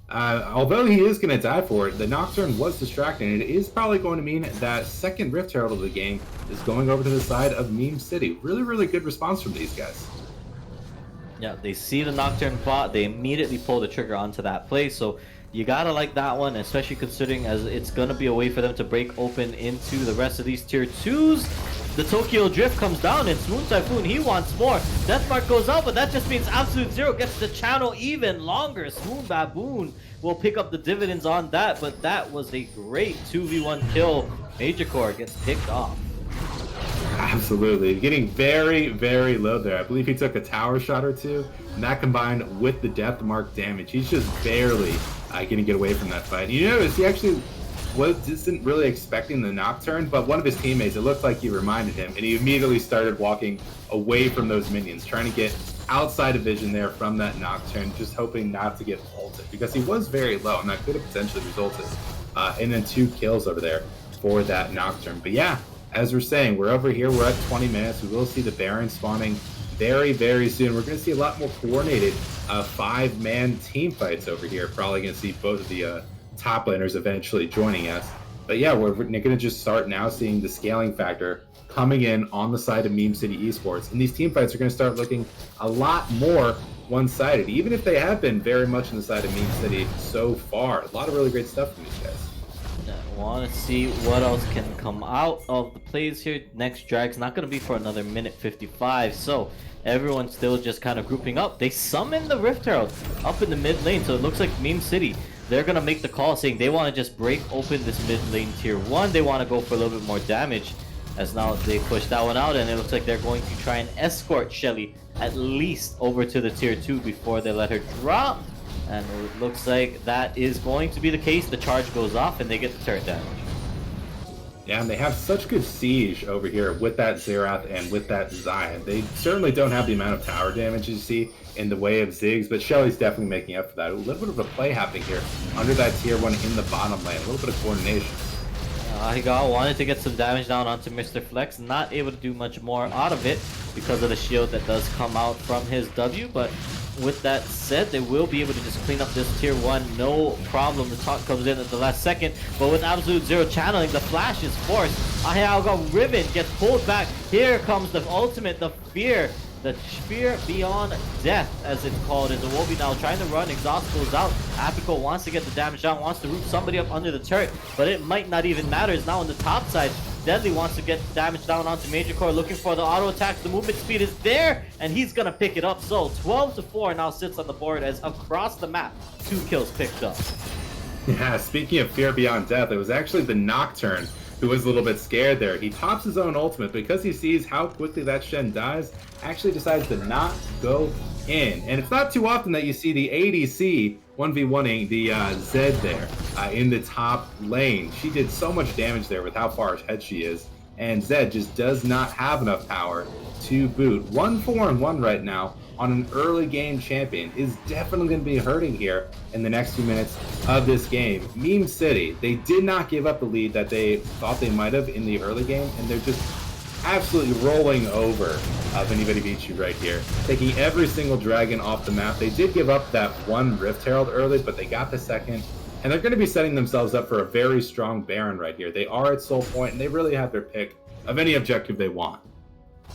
although he is going to die for it, the Nocturne was distracting. It is probably going to mean that second Rift Herald of the game is going over to the side of Meme City. Really, really good response from these guys. Yeah, they see the Nocturne bot, they immediately pull the trigger onto that play, so you gotta like that one, especially considering as it's gonna be a way for them to break open into the rest of these tier 2s. The Tokyo Drift comes down, and Swoon Typhoon, he wants more. Death Mark goes out, but that just means Absolute Zero gets the channel even longer. Swoon Baboon will pick up the dividends on that, but that was a great 2v1 kill. Major Core gets picked off. Absolutely. Getting very, very low there. I believe he took a tower shot or two, and that combined with the Death Mark damage, he's just barely going to get away from that fight. You notice he actually wasn't really expecting the Nocturne, but one of his teammates, it looked like he reminded him, and he immediately started walking away from those minions, trying to get outside of vision there from that Nocturne, just hoping not to get ulted, because he was very low, and that could have potentially resulted in then 2 kills over there for that Nocturne. But yeah, as we're saying, we're over here, we're at 20 minutes. We will see the Baron spawning very, very soon. We're going to see a lot more coordinated 5-man team fights over here. Probably going to see both of the top laners eventually joining us. But yeah, we're going to just start now seeing the scaling factor coming in on the side of Meme City Esports. And these team fights are going to start looking a lot more one-sided, even if they have been very much on the side of Meme City so far. A lot of really great stuff from these guys. I want to see what else can come out of the plays here. Next drag's not going to be for another minute 55, so everyone's still just kind of grouping up. They summon the Rift Herald up in the mid lane, so it looks like Meme City, they're going to make the call saying they want to just break open this mid lane tier 1. They want to go for a little bit more damage, as now they push that one out, and it looks like they're going to try and escort Shelly at least over to the tier 2 before they let her drop. And it looks like that is going to be the case. The charge goes off and they get the turret damage. Yeah, and they have such good siege over here with that Xerath and with that Zion. They certainly don't have the amount of tower damage you see in the way of Ziggs, but Shelly's definitely making up for that. A little bit of a play happening here under that tier 1 in the bottom lane. A little bit of coordination. Ahigal wanted to get some damage down onto Mr. Flex, not able to do much more out of it because of the shield that does come out from his W, but with that said, they will be able to just clean up this tier 1, no problem. The talk comes in at the last second, but with Absolute Zero channeling, the flash is forced. Ahigal Riven gets pulled back. Here comes the ultimate, the fear. The Spear Beyond Death, as it's called, is a Wobi now trying to run. Exhaust goes out. Apico wants to get the damage down, wants to root somebody up under the turret, but it might not even matter. It's now on the top side. Deadly wants to get damage down onto Major Core, looking for the auto attack. The movement speed is there, and he's going to pick it up. So 12-4 now sits on the board as across the map, 2 kills picked up. Yeah, speaking of Fear Beyond Death, it was actually the Nocturne who was a little bit scared there. He tops his own ultimate because he sees how quickly that Shen dies, actually decides to not go in. And it's not too often that you see the ADC 1v1ing the Zed there in the top lane. She did so much damage there with how far ahead she is, and Zed just does not have enough power to boot. 1-4-1 right now on an early game champion is definitely going to be hurting here in the next few minutes of this game. Meme City, they did not give up the lead that they thought they might have in the early game, and they're just absolutely rolling over Veni Vedi Vici right here, taking every single dragon off the map. They did give up that one Rift Herald early, but they got the second, and they're going to be setting themselves up for a very strong Baron right here. They are at soul point, and they really have their pick of any objective they want.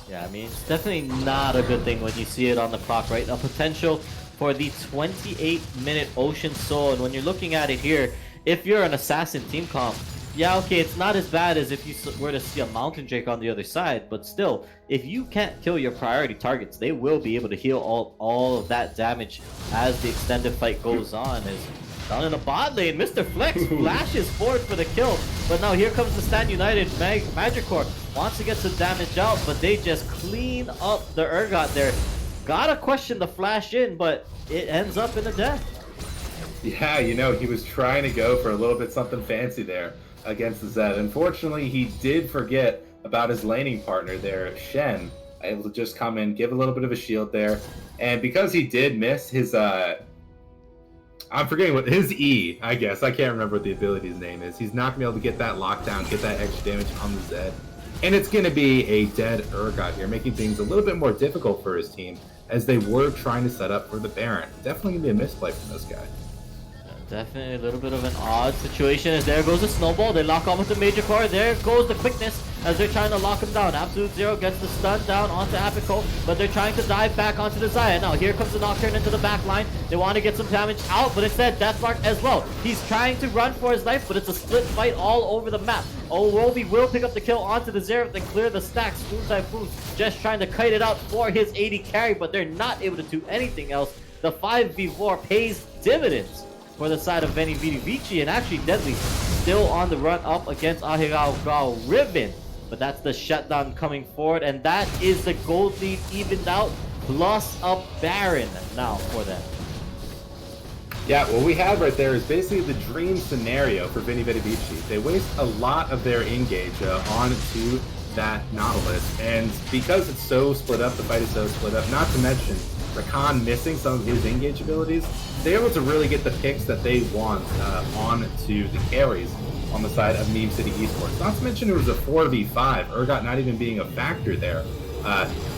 Yeah, I mean, it's definitely not a good thing when you see it on the clock, right? A potential for the 28-minute Ocean Soul, and when you're looking at it here, if you're an Assassin team comp, yeah, okay, it's not as bad as if you were to see a Mountain Drake on the other side, but still, if you can't kill your priority targets, they will be able to heal all of that damage as the extended fight goes on. As down in the bot lane, Mr. Flex flashes forward for the kill, but now here comes the Stand United. Magic Core wants to get some damage out, but they just clean up the Urgot there. Gotta question the flash in, but it ends up in a death. Yeah, you know, he was trying to go for a little bit something fancy there against the Zed. Unfortunately, he did forget about his laning partner there, Shen, able to just come in, give a little bit of a shield there, and because he did miss his I'm forgetting what his E, I guess. I can't remember what the ability's name is. He's not going to be able to get that lockdown, get that extra damage on the Zed. And it's going to be a dead Urgot here, making things a little bit more difficult for his team as they were trying to set up for the Baron. Definitely going to be a misplay from this guy. Definitely a little bit of an odd situation as there goes the snowball. They lock on with the Major Core. There goes the quickness as they're trying to lock him down. Absolute Zero gets the stun down onto Apico, but they're trying to dive back onto the Zion. Now here comes the Nocturne into the back line. They want to get some damage out, but instead Deathmark as well. He's trying to run for his life, but it's a split fight all over the map. Oh, Roby will pick up the kill onto the Xerath and clear the stack. Spoon Typhoon just trying to kite it out for his AD carry, but they're not able to do anything else. The 5v4 pays dividends for the side of Veni Vidi Vici, and actually Deadly still on the run up against Ahigal Riven. But that's the shutdown coming forward, and that is the gold lead evened out, plus a Baron now for them. Yeah, what we have right there is basically the dream scenario for Veni Vidi Vici. They waste a lot of their engage onto that Nautilus, and because it's so split up, the fight is so split up, not to mention Rakan missing some of his engage abilities, they're able to really get the picks that they want onto the carries on the side of Meme City Esports. Not to mention it was a 4v5, Urgot not even being a factor there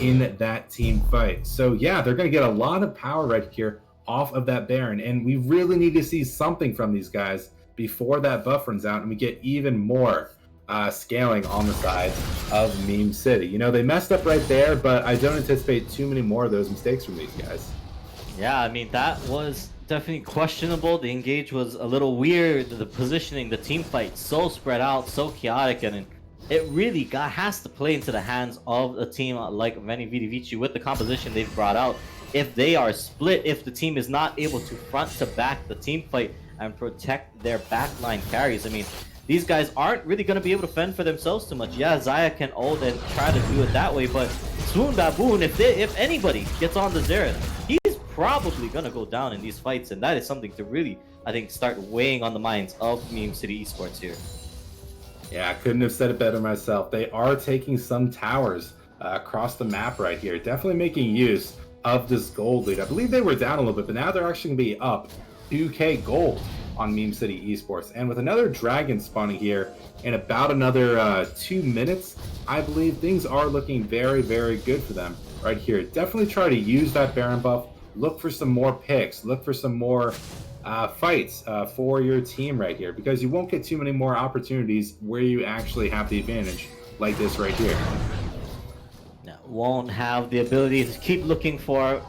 in that team fight. So yeah, they're going to get a lot of power right here off of that Baron, and we really need to see something from these guys before that buff runs out and we get even more scaling on the side of Meme City. You know, they messed up right there, but I don't anticipate too many more of those mistakes from these guys. Yeah, I mean, that was definitely questionable. The engage was a little weird. The positioning, the team fight, so spread out, so chaotic, and it really has to play into the hands of a team like Veni, Vidi, Vici with the composition they've brought out. If they are split, if the team is not able to front to back the team fight and protect their backline carries, I mean, these guys aren't really going to be able to fend for themselves too much. Yeah, Zaya can ult and try to do it that way, but Swoon Baboon, if anybody gets on the Xerath, he's probably going to go down in these fights, and that is something to really, I think, start weighing on the minds of Meme City Esports here. Yeah, I couldn't have said it better myself. They are taking some towers across the map right here, definitely making use of this gold lead. I believe they were down a little bit, but now they're actually going to be up 2k gold on Meme City Esports. And with another dragon spawning here in about another 2 minutes, I believe things are looking very, very good for them right here. Definitely try to use that Baron buff. Look for some more picks. Look for some more fights for your team right here, because you won't get too many more opportunities where you actually have the advantage like this right here. Won't have the ability to keep looking for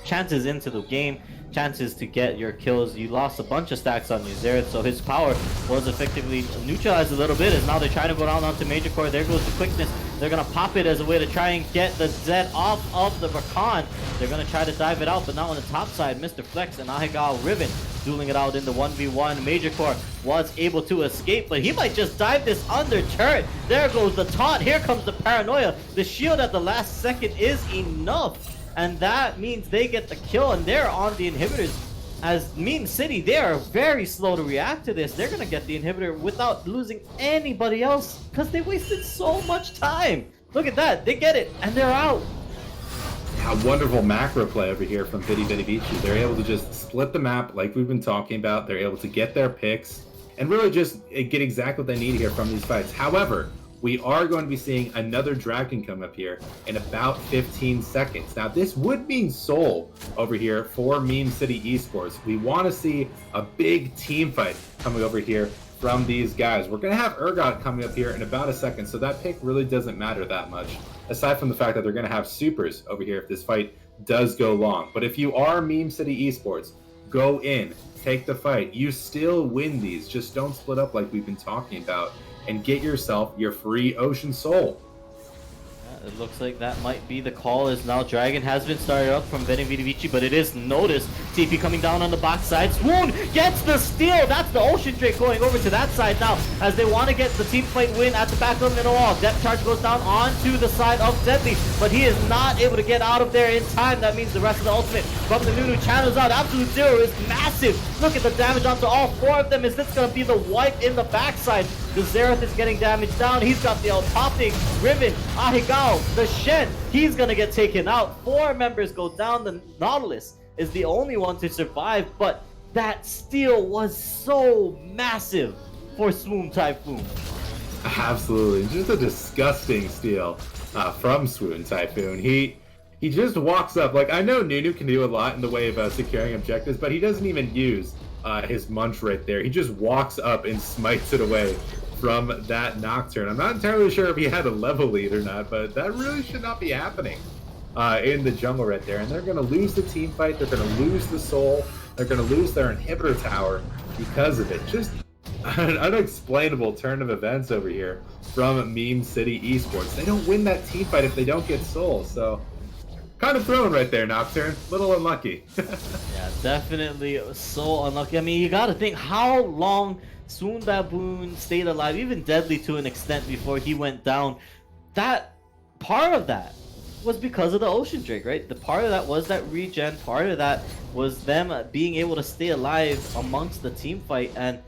chances into the game, chances to get your kills. You lost a bunch of stacks on your Xerath, so his power was effectively neutralized a little bit as now they're trying to go down onto Major Core. There goes the quickness. They're going to pop it as a way to try and get the Zed off of the Rakan. They're going to try to dive it out, but now on the top side, Mr. Flex and Ahigal Riven dueling it out in the 1v1. Major Core was able to escape, but he might just dive this under turret. There goes the taunt. Here comes the paranoia. The shield at the last second is enough, and that means they get the kill, and they're on the inhibitors. As Meme City, they are very slow to react to this. They're going to get the inhibitor without losing anybody else because they wasted so much time. Look at that. They get it, and they're out. A wonderful macro play over here from Vedi, Vici. They're able to just split the map like we've been talking about. They're able to get their picks and really just get exactly what they need here from these fights. However, we are going to be seeing another dragon come up here in about 15 seconds. Now, this would mean Soul over here for Meme City Esports. We want to see a big team fight coming over here from these guys. We're going to have Urgot coming up here in about a second, so that pick really doesn't matter that much, aside from the fact that they're going to have supers over here if this fight does go long. But if you are Meme City Esports, go in, take the fight. You still win these. Just don't split up like we've been talking about, and get yourself your free Ocean Soul. It looks like that might be the call, as now Dragon has been started up from Veni, Vidi, Vici, but it is noticed. TP coming down on the box side. Swoon gets the steal. That's the Ocean Drake going over to that side now, as they want to get the team fight win at the back of the middle wall. Depth charge goes down onto the side of Deadly, but he is not able to get out of there in time. That means the rest of the ultimate from the Nunu channels out. Absolute Zero is massive. Look at the damage onto all four of them. Is this going to be the wipe in the backside? The Xerath is getting damaged down. He's got the Topic, Riven, Ahigao, the Shen. He's going to get taken out. 4 members go down. The Nautilus is the only one to survive, but that steal was so massive for Swoon Typhoon. Absolutely. Just a disgusting steal from Swoon Typhoon. He just walks up. Like, I know Nunu can do a lot in the way of securing objectives, but he doesn't even use his munch right there. He just walks up and smites it away from that Nocturne. I'm not entirely sure if he had a level lead or not, but that really should not be happening in the jungle right there. And they're going to lose the team fight. They're going to lose the soul. They're going to lose their inhibitor tower because of it. Just an unexplainable turn of events over here from Meme City Esports. They don't win that team fight if they don't get soul. So kind of thrown right there, Nocturne. Little unlucky. Yeah, definitely so unlucky. I mean, you got to think how long Swoon Baboon stayed alive, even Deadly to an extent, before he went down. That part of that was because of the Ocean Drake, right? The part of that was that regen. Part of that was them being able to stay alive amongst the team fight. And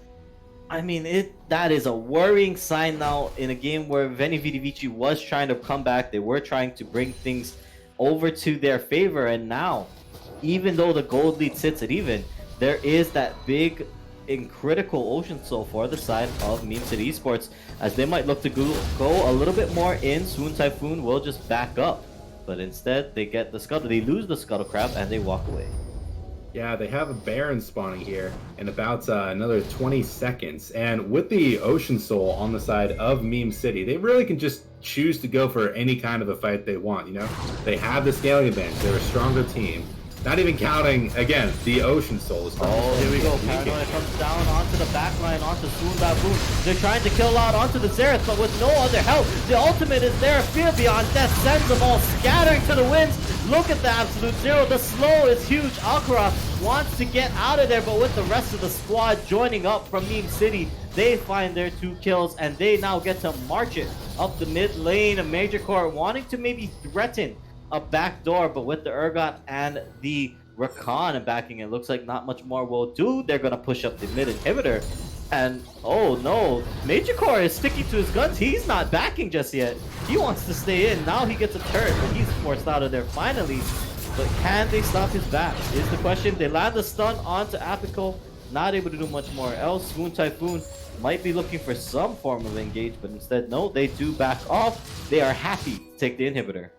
I mean, that is a worrying sign now in a game where Veni, Vidi, Vici was trying to come back. They were trying to bring things over to their favor, and now, even though the gold lead sits at even, there is that big in critical Ocean Soul for the side of Meme City Esports, as they might look to go a little bit more in. Swoon Typhoon will just back up, but instead they get the Scuttle. They lose the Scuttle Crab and they walk away. Yeah, they have a Baron spawning here in about another 20 seconds. And with the Ocean Soul on the side of Meme City, they really can just choose to go for any kind of a fight they want, you know? They have the scaling advantage. They're a stronger team. Not even counting, again, the Ocean Soul. Oh, here we go. Paranoia comes down onto the back line, onto Swoon Baboon. They're trying to kill out onto the Xerath, but with no other help. The ultimate is there. Fear Beyond Death sends them all scattering to the winds. Look at the Absolute Zero. The slow is huge. Alcaraz wants to get out of there, but with the rest of the squad joining up from Meme City, they find their 2 kills, and they now get to march it up the mid lane. A Major Core wanting to maybe threaten a backdoor, but with the Urgot and the Rakan backing, it looks like not much more will do. They're gonna push up the mid inhibitor, and oh no, Major Core is sticking to his guns. He's not backing just yet. He wants to stay in. Now he gets a turret, but he's forced out of there finally. But can they stop his back is the question. They land the stun onto Apical, not able to do much more else. Swoon Typhoon might be looking for some form of engage, but instead no, they do back off. They are happy to take the inhibitor.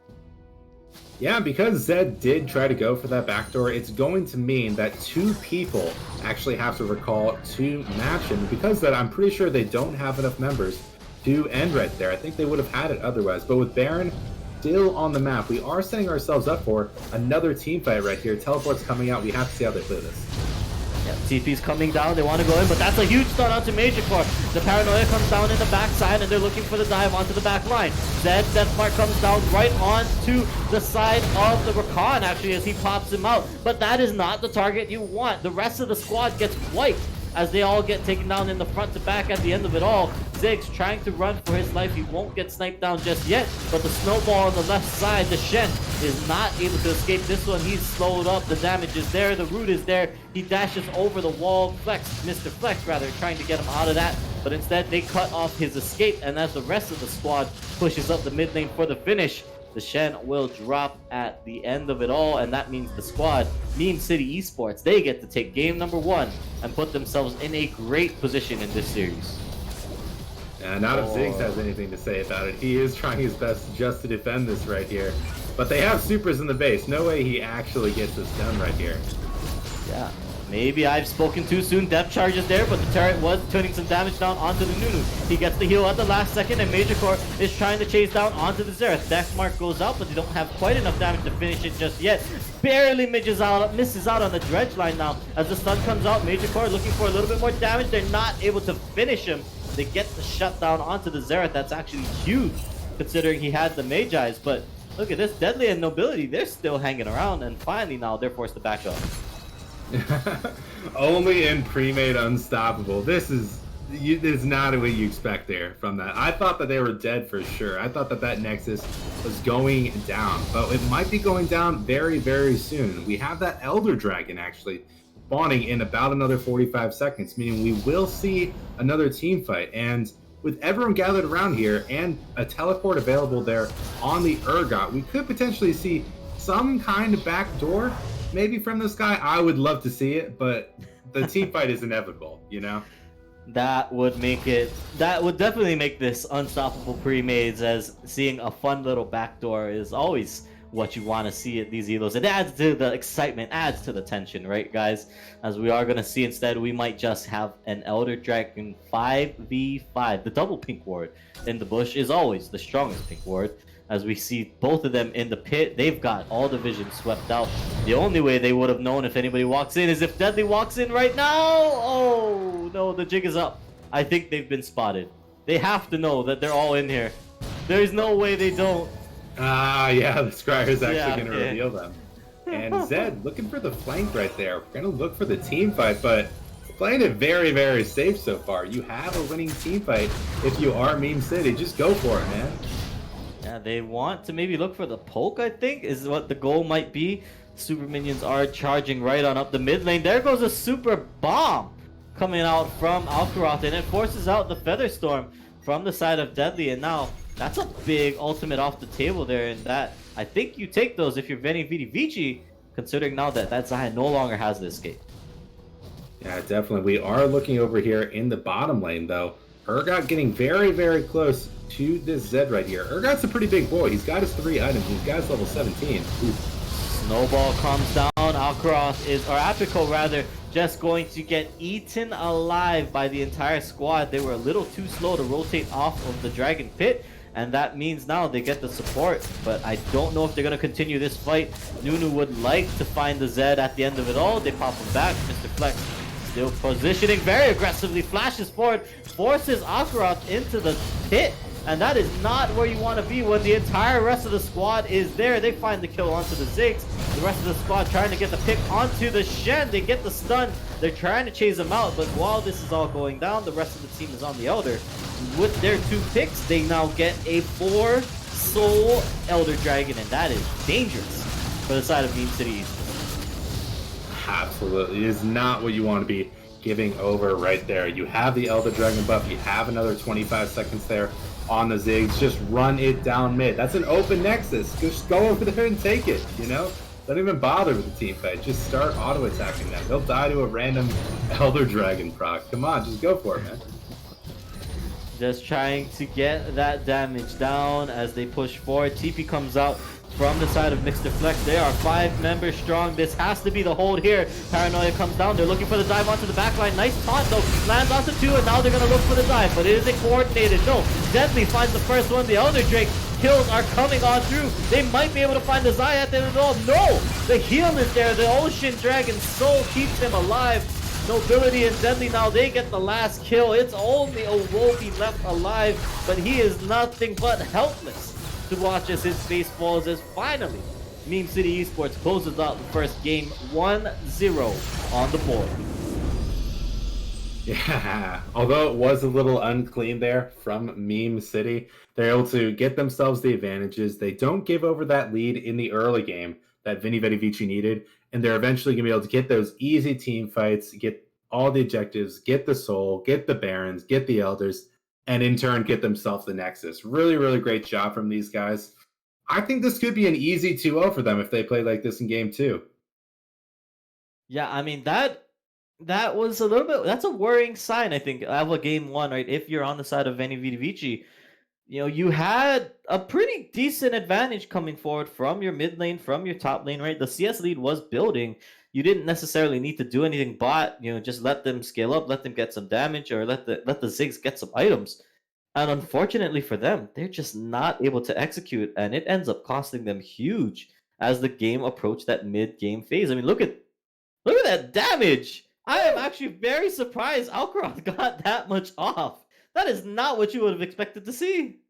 Yeah, because Zed did try to go for that backdoor, it's going to mean that 2 people actually have to recall to match him. Because that, I'm pretty sure they don't have enough members to end right there. I think they would have had it otherwise. But with Baron still on the map, we are setting ourselves up for another team fight right here. Teleport's coming out. We have to see how they play this. Yeah, TP's coming down, they want to go in, but that's a huge stun onto Major Core. The Paranoia comes down in the backside, and they're looking for the dive onto the back line. Deathmark comes down right onto the side of the Rakan, actually, as he pops him out. But that is not the target you want. The rest of the squad gets wiped as they all get taken down in the front to back at the end of it all. Ziggs trying to run for his life. He won't get sniped down just yet, but the snowball on the left side, the Shen, is not able to escape this one. He's slowed up. The damage is there. The root is there. He dashes over the wall. Mr. Flex, rather, trying to get him out of that, but instead they cut off his escape, and as the rest of the squad pushes up the mid lane for the finish, the Shen will drop at the end of it all, and that means the squad, Meme City Esports, they get to take game number 1 and put themselves in a great position in this series. Not if Ziggs has anything to say about it. He is trying his best just to defend this right here. But they have supers in the base. No way he actually gets this done right here. Yeah, maybe I've spoken too soon. Depth charges there, but the turret was turning some damage down onto the Nunu. He gets the heal at the last second, and Major Core is trying to chase down onto the Xerath. Deathmark goes out, but they don't have quite enough damage to finish it just yet. Barely misses out on the dredge line now. As the stun comes out, Major Core looking for a little bit more damage. They're not able to finish him. They get the shutdown onto the Xerath. That's actually huge, considering he had the Magi's. But look at this, Deadly and Nobility, they're still hanging around, and finally now they're forced to back up. Only in Premade Unstoppable. This is not what you expect there from that. I thought that they were dead for sure. I thought that that Nexus was going down, but it might be going down very, very soon. We have that Elder Dragon actually spawning in about another 45 seconds, meaning we will see another team fight. And with everyone gathered around here and a teleport available there on the Urgot, we could potentially see some kind of backdoor, maybe from this guy. I would love to see it, but the team fight is inevitable, you know? That would definitely make this unstoppable pre-mades, as seeing a fun little backdoor is always what you want to see at these elos. It adds to the excitement, adds to the tension, right, guys? As we are going to see, instead, we might just have an Elder Dragon 5v5. The double pink ward in the bush is always the strongest pink ward. As we see both of them in the pit, they've got all the vision swept out. The only way they would have known if anybody walks in is if Deadly walks in right now. Oh, no, the jig is up. I think they've been spotted. They have to know that they're all in here. There's no way they don't. Yeah, the Scryer is actually going to reveal them. And Zed looking for the flank right there. We're going to look for the team fight, but playing it very, very safe so far. You have a winning team fight if you are Meme City. Just go for it, man. Yeah, they want to maybe look for the poke, I think, is what the goal might be. Super minions are charging right on up the mid lane. There goes a super bomb coming out from Alcaraz, and it forces out the Featherstorm from the side of Deadly. And now that's a big ultimate off the table there, and that I think you take those if you're Veni, Vedi, Vici, considering now that Zion no longer has the escape. Yeah, definitely. We are looking over here in the bottom lane, though. Urgot getting very, very close to this Zed right here. Urgot's a pretty big boy. He's got his 3 items. He's got his level 17. Ooh. Snowball comes down. Alcaraz is, or Apico rather, just going to get eaten alive by the entire squad. They were a little too slow to rotate off of the Dragon Pit, and that means now they get the support. But I don't know if they're going to continue this fight. Nunu would like to find the Zed at the end of it all. They pop him back. Mr. Flex still positioning very aggressively, flashes forward, forces Alcaraz into the pit. And that is not where you want to be when the entire rest of the squad is there. They find the kill onto the Ziggs. The rest of the squad trying to get the pick onto the Shen. They get the stun. They're trying to chase him out. But while this is all going down, the rest of the team is on the Elder. With their 2 picks, they now get a 4-soul Elder Dragon. And that is dangerous for the side of Meme City Esports. Absolutely. It is not what you want to be giving over right there. You have the Elder Dragon buff. You have another 25 seconds there on the Ziggs. Just run it down mid. That's an open Nexus. Just go over there and take it, you know? Don't even bother with the team fight. Just start auto-attacking them. They'll die to a random Elder Dragon proc. Come on, just go for it, man. Just trying to get that damage down as they push forward. TP comes out from the side of Mr. Flex. They are 5 members strong. This has to be the hold here. Paranoia comes down. They're looking for the dive onto the backline. Nice taunt though. Lands onto 2 and now they're going to look for the dive. But it is a coordinated. No. Deadly finds the first one. The Elder Drake kills are coming on through. They might be able to find the Zaya at the end of it all. No! The heal is there. The Ocean Dragon's soul keeps him alive. Nobility and Deadly now, they get the last kill. It's only Orochi left alive, but he is nothing but helpless to watch as his face falls as finally Meme City Esports closes out the first game 1-0 on the board. Yeah, although it was a little unclean there from Meme City, they're able to get themselves the advantages. They don't give over that lead in the early game that Veni, Vedi, Vici needed, and they're eventually going to be able to get those easy team fights, get all the objectives, get the Soul, get the Barons, get the Elders, and in turn get themselves the Nexus. Really, really great job from these guys. I think this could be an easy 2-0 for them if they play like this in game 2. Yeah, I mean that was a little bit, that's a worrying sign, I think, of a game 1, right? If you're on the side of Veni, Vidi, Vici, you know, you had a pretty decent advantage coming forward from your mid lane, from your top lane, right? The CS lead was building. You didn't necessarily need to do anything but, you know, just let them scale up, let them get some damage, or let the Ziggs get some items. And unfortunately for them, they're just not able to execute, and it ends up costing them huge as the game approached that mid-game phase. I mean, look at that damage. I am actually very surprised Alcaraz got that much off. That is not what you would have expected to see.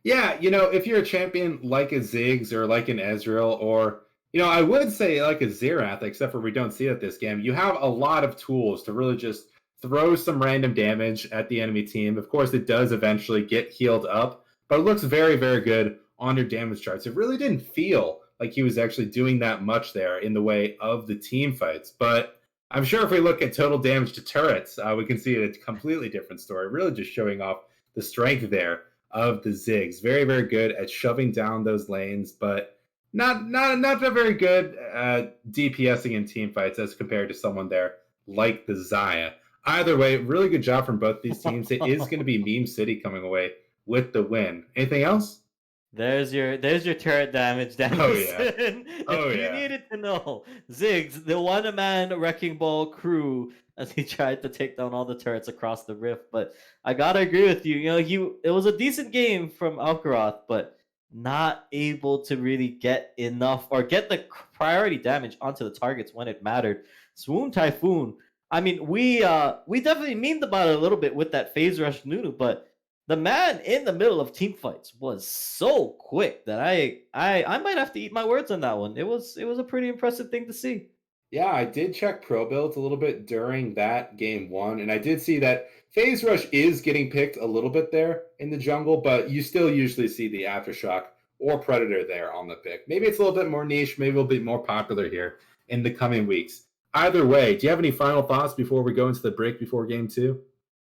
Yeah, you know, if you're a champion like a Ziggs or like an Ezreal or, you know, I would say like a Xerath, except for we don't see it this game, you have a lot of tools to really just throw some random damage at the enemy team. Of course, it does eventually get healed up, but it looks very, very good on your damage charts. It really didn't feel like he was actually doing that much there in the way of the team fights. But I'm sure if we look at total damage to turrets, we can see a completely different story, really just showing off the strength there of the Ziggs. Very, very good at shoving down those lanes, but not very good at DPSing in team fights as compared to someone there like the Zaya. Either way, really good job from both these teams. It is going to be Meme City coming away with the win. Anything else? There's your turret damage, Danielson. Oh yeah. Oh if yeah. you needed to know, Ziggs, the one-man wrecking ball crew, as he tried to take down all the turrets across the rift. But I gotta agree with you. You know, it was a decent game from Alcaraz, but not able to really get enough or get the priority damage onto the targets when it mattered. Swoon Typhoon. I mean, we definitely memed about it a little bit with that phase rush Nunu, but the man in the middle of team fights was so quick that I might have to eat my words on that one. It was a pretty impressive thing to see. Yeah, I did check pro builds a little bit during that game 1, and I did see that Phase Rush is getting picked a little bit there in the jungle, but you still usually see the Aftershock or Predator there on the pick. Maybe it's a little bit more niche, maybe it'll be more popular here in the coming weeks. Either way, do you have any final thoughts before we go into the break before game 2?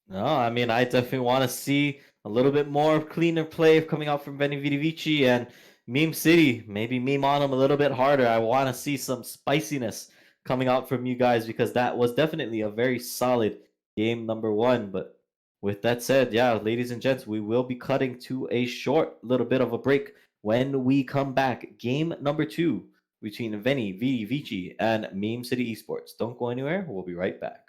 No, I mean, I definitely want to see a little bit more cleaner play coming out from Veni Vidi Vici and Meme City. Maybe meme on them a little bit harder. I want to see some spiciness coming out from you guys, because that was definitely a very solid game number one. But with that said, yeah, ladies and gents, we will be cutting to a short little bit of a break. When we come back, game number two between Veni, Vedi, Vici, and Meme City Esports. Don't go anywhere. We'll be right back.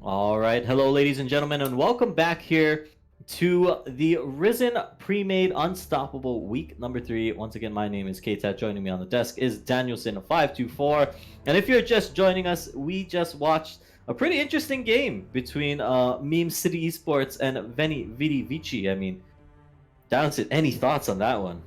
All right. Hello, ladies and gentlemen, and welcome back here to the Risen Pre-Made Unstoppable Week number 3. Once again, my name is K-Tat. Joining me on the desk is Danielson524. And if you're just joining us, we just watched a pretty interesting game between Meme City Esports and Vedi Vici. I mean, Danielson, any thoughts on that one?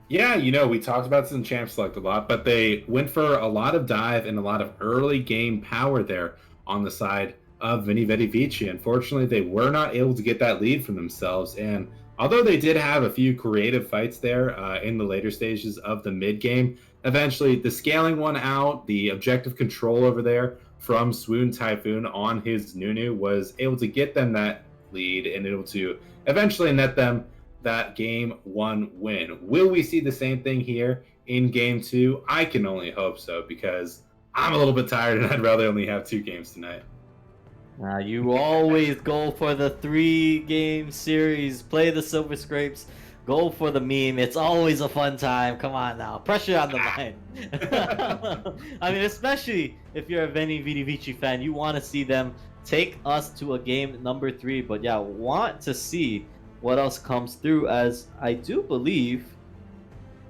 Yeah, we talked about this in Champ Select a lot, but they went for a lot of dive and a lot of early game power there on the side of Veni Vedi Vici. Unfortunately, they were not able to get that lead for themselves. And although they did have a few creative fights there in the later stages of the mid game, eventually the scaling one out, the objective control over there from Swoon Typhoon on his Nunu was able to get them that lead and able to eventually net them that game 1 win. Will we see the same thing here in game 2? I can only hope so, because I'm a little bit tired and I'd rather only have 2 games tonight. You always go for the 3-game series, play the Silver Scrapes, go for the meme. It's always a fun time. Come on now, pressure on the line. I mean, especially if you're a Veni Vidi Vici fan, you want to see them take us to a game number 3. But yeah, want to see what else comes through, as I do believe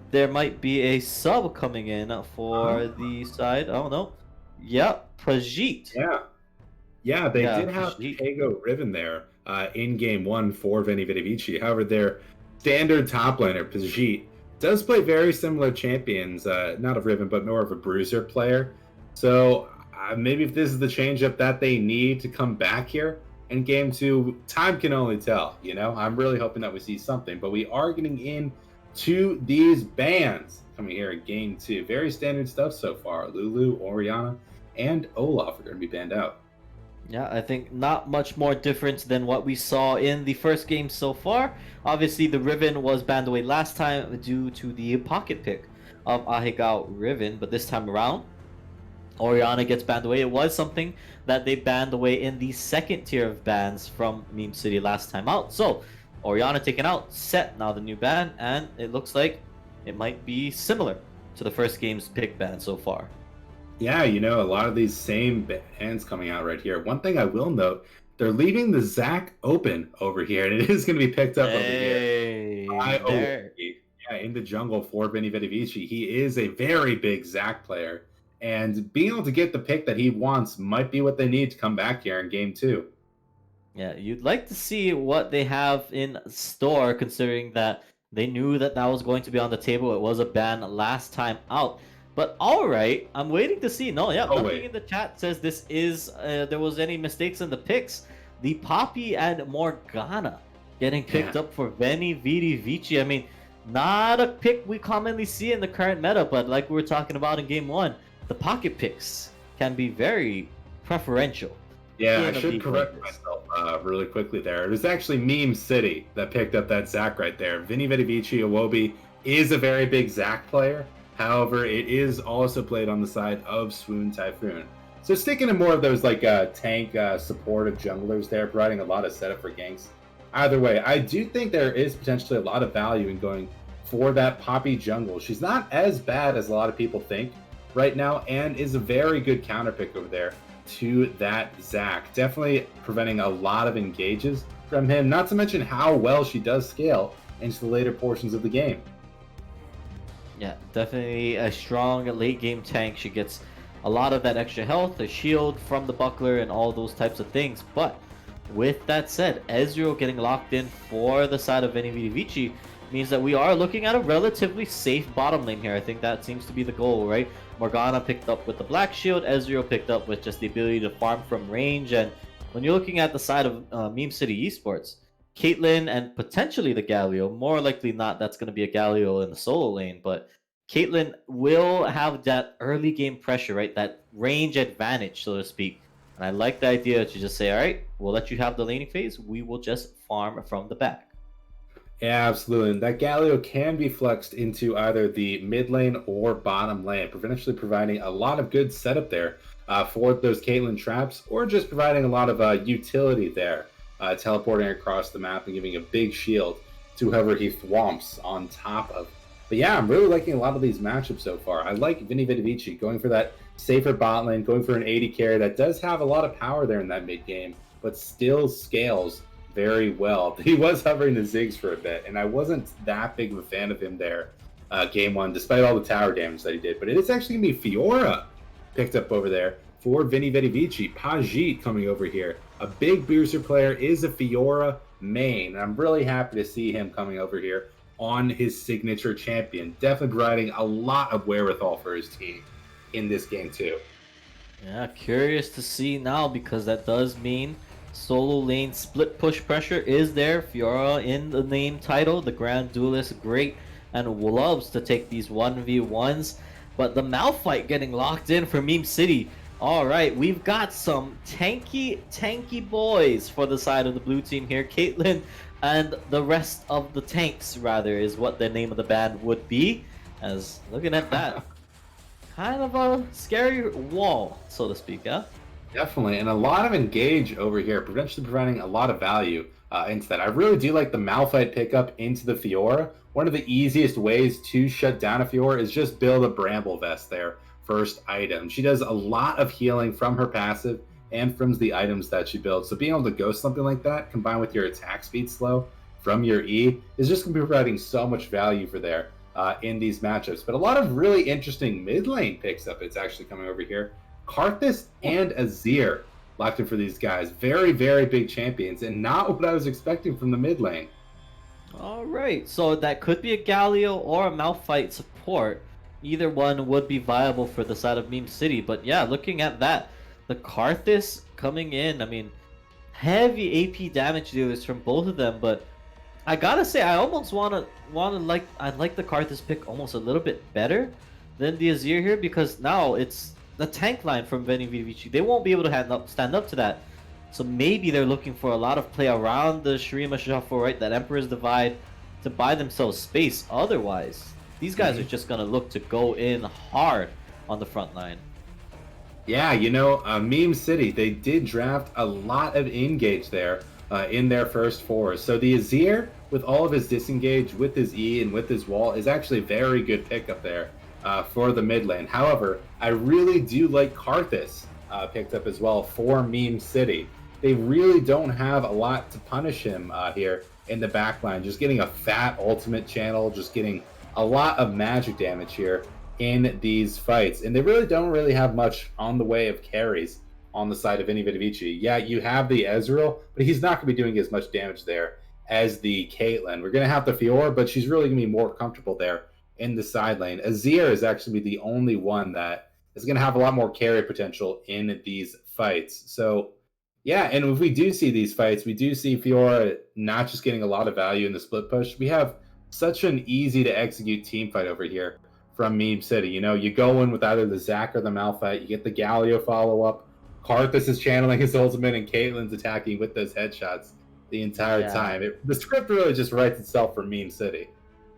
there might be a sub coming in for the side. Oh no. Yep, Prajit. Yeah, they did have Prajit. Pago Riven there in game 1 for Veni Vidi Vici. However, their standard top laner, Pajit, does play very similar champions, not of Riven, but more of a bruiser player. So maybe if this is the changeup that they need to come back here in game 2, time can only tell. I'm really hoping that we see something, but we are getting in to these bans coming here in game 2. Very standard stuff so far. Lulu, Orianna, and Olaf are going to be banned out. Yeah, I think not much more difference than what we saw in the first game so far. Obviously, the Riven was banned away last time due to the pocket pick of Ahegao Riven, but this time around, Orianna gets banned away. It was something that they banned away in the second tier of bans from Meme City last time out. So, Orianna taken out, Set now the new ban, and it looks like it might be similar to the first game's pick ban so far. Yeah, a lot of these same bans coming out right here. One thing I will note, they're leaving the Zac open over here, and it is going to be picked up over here by OP. Yeah, in the jungle for Veni Vidi Vici. He is a very big Zac player. And being able to get the pick that he wants might be what they need to come back here in game 2. Yeah, you'd like to see what they have in store, considering that they knew that that was going to be on the table. It was a ban last time out. But all right, I'm waiting to see. No, yeah, nothing in the chat says this is there was any mistakes in the picks. The Poppy and Morgana getting picked up for Veni Vidi Vici. I mean, not a pick we commonly see in the current meta, but like we were talking about in game 1, the pocket picks can be very preferential. Yeah, I should correct myself really quickly there. It was actually Meme City that picked up that Zac right there. Veni Vidi Vici Iwobi is a very big Zac player. However, it is also played on the side of Swoon Typhoon. So sticking to more of those tank supportive junglers there, providing a lot of setup for ganks. Either way, I do think there is potentially a lot of value in going for that Poppy jungle. She's not as bad as a lot of people think right now, and is a very good counter pick over there to that Zac. Definitely preventing a lot of engages from him, not to mention how well she does scale into the later portions of the game. Yeah, definitely a strong late game tank. She gets a lot of that extra health, a shield from the buckler, and all those types of things. But with that said, Ezreal getting locked in for the side of Veni Vidi Vici means that we are looking at a relatively safe bottom lane here. I think that seems to be the goal, right? Morgana picked up with the black shield, Ezreal picked up with just the ability to farm from range. And when you're looking at the side of Meme City Esports, Caitlyn and potentially the Galio, more likely not that's going to be a Galio in the solo lane, but Caitlyn will have that early game pressure, right? That range advantage, so to speak. And I like the idea to just say, all right, we'll let you have the laning phase. We will just farm from the back. Yeah, absolutely. And that Galio can be flexed into either the mid lane or bottom lane, potentially providing a lot of good setup there for those Caitlyn traps, or just providing a lot of utility there, teleporting across the map and giving a big shield to whoever he thwomps on top of. But yeah, I'm really liking a lot of these matchups so far. I like Veni Vidi Vici going for that safer bot lane, going for an 80 carry that does have a lot of power there in that mid game, but still scales very well. He was hovering the Ziggs for a bit, and I wasn't that big of a fan of him there game one, despite all the tower damage that he did. But it is actually going to be Fiora picked up over there for Veni, Vedi, Vici. Pajit coming over here. A big booster player is a Fiora main. I'm really happy to see him coming over here on his signature champion. Definitely providing a lot of wherewithal for his team in this game too. Yeah, curious to see now, because that does mean solo lane split push pressure is there. Fiora in the name title, the Grand Duelist, great and loves to take these 1v1s. But the Malphite getting locked in for Meme City. Alright, we've got some tanky boys for the side of the blue team here. Caitlyn and the rest of the tanks, rather, is what the name of the band would be. As looking at that, kind of a scary wall, so to speak, yeah? Definitely, and a lot of engage over here, potentially providing a lot of value into that. I really do like the Malphite pickup into the Fiora. One of the easiest ways to shut down a Fiora is just build a Bramble Vest there, first item. She does a lot of healing from her passive and from the items that she builds. So being able to go something like that, combined with your attack speed slow from your E, is just going to be providing so much value for there in these matchups. But a lot of really interesting mid lane picks up. It's actually coming over here. Karthus and Azir locked in for these guys. Very, very big champions, and not what I was expecting from the mid lane. Alright, so that could be a Galio or a Malphite support. Either one would be viable for the side of Meme City. But yeah, looking at that, the Karthus coming in, I mean, heavy AP damage dealers from both of them. But I gotta say, I almost I'd like the Karthus pick almost a little bit better than the Azir here, because now it's the tank line from Veni, Vidi, Vici. They won't be able to stand up to that. So maybe they're looking for a lot of play around the Shurima Shuffle, right? That Emperor's Divide, to buy themselves space. Otherwise, these guys are just going to look to go in hard on the front line. Yeah, you know, Meme City, they did draft a lot of engage there in their first four. So the Azir, with all of his disengage, with his E and with his wall, is actually a very good pickup there for the mid lane. However, I really do like Karthus picked up as well for Meme City. They really don't have a lot to punish him here in the backline. Just getting a fat ultimate channel, just getting a lot of magic damage here in these fights. And they really don't have much on the way of carries on the side of Veni, Vidi, Vici. Yeah, you have the Ezreal, but he's not going to be doing as much damage there as the Caitlyn. We're going to have the Fiora, but she's really going to be more comfortable there in the side lane. Azir is actually the only one that is going to have a lot more carry potential in these fights. So, yeah, and if we do see these fights, we do see Fiora not just getting a lot of value in the split push. We have such an easy to execute team fight over here from Meme City. You know, you go in with either the Zac or the Malphite, you get the Galio follow up. Karthus is channeling his ultimate, and Caitlyn's attacking with those headshots the entire time. The script really just writes itself for Meme City.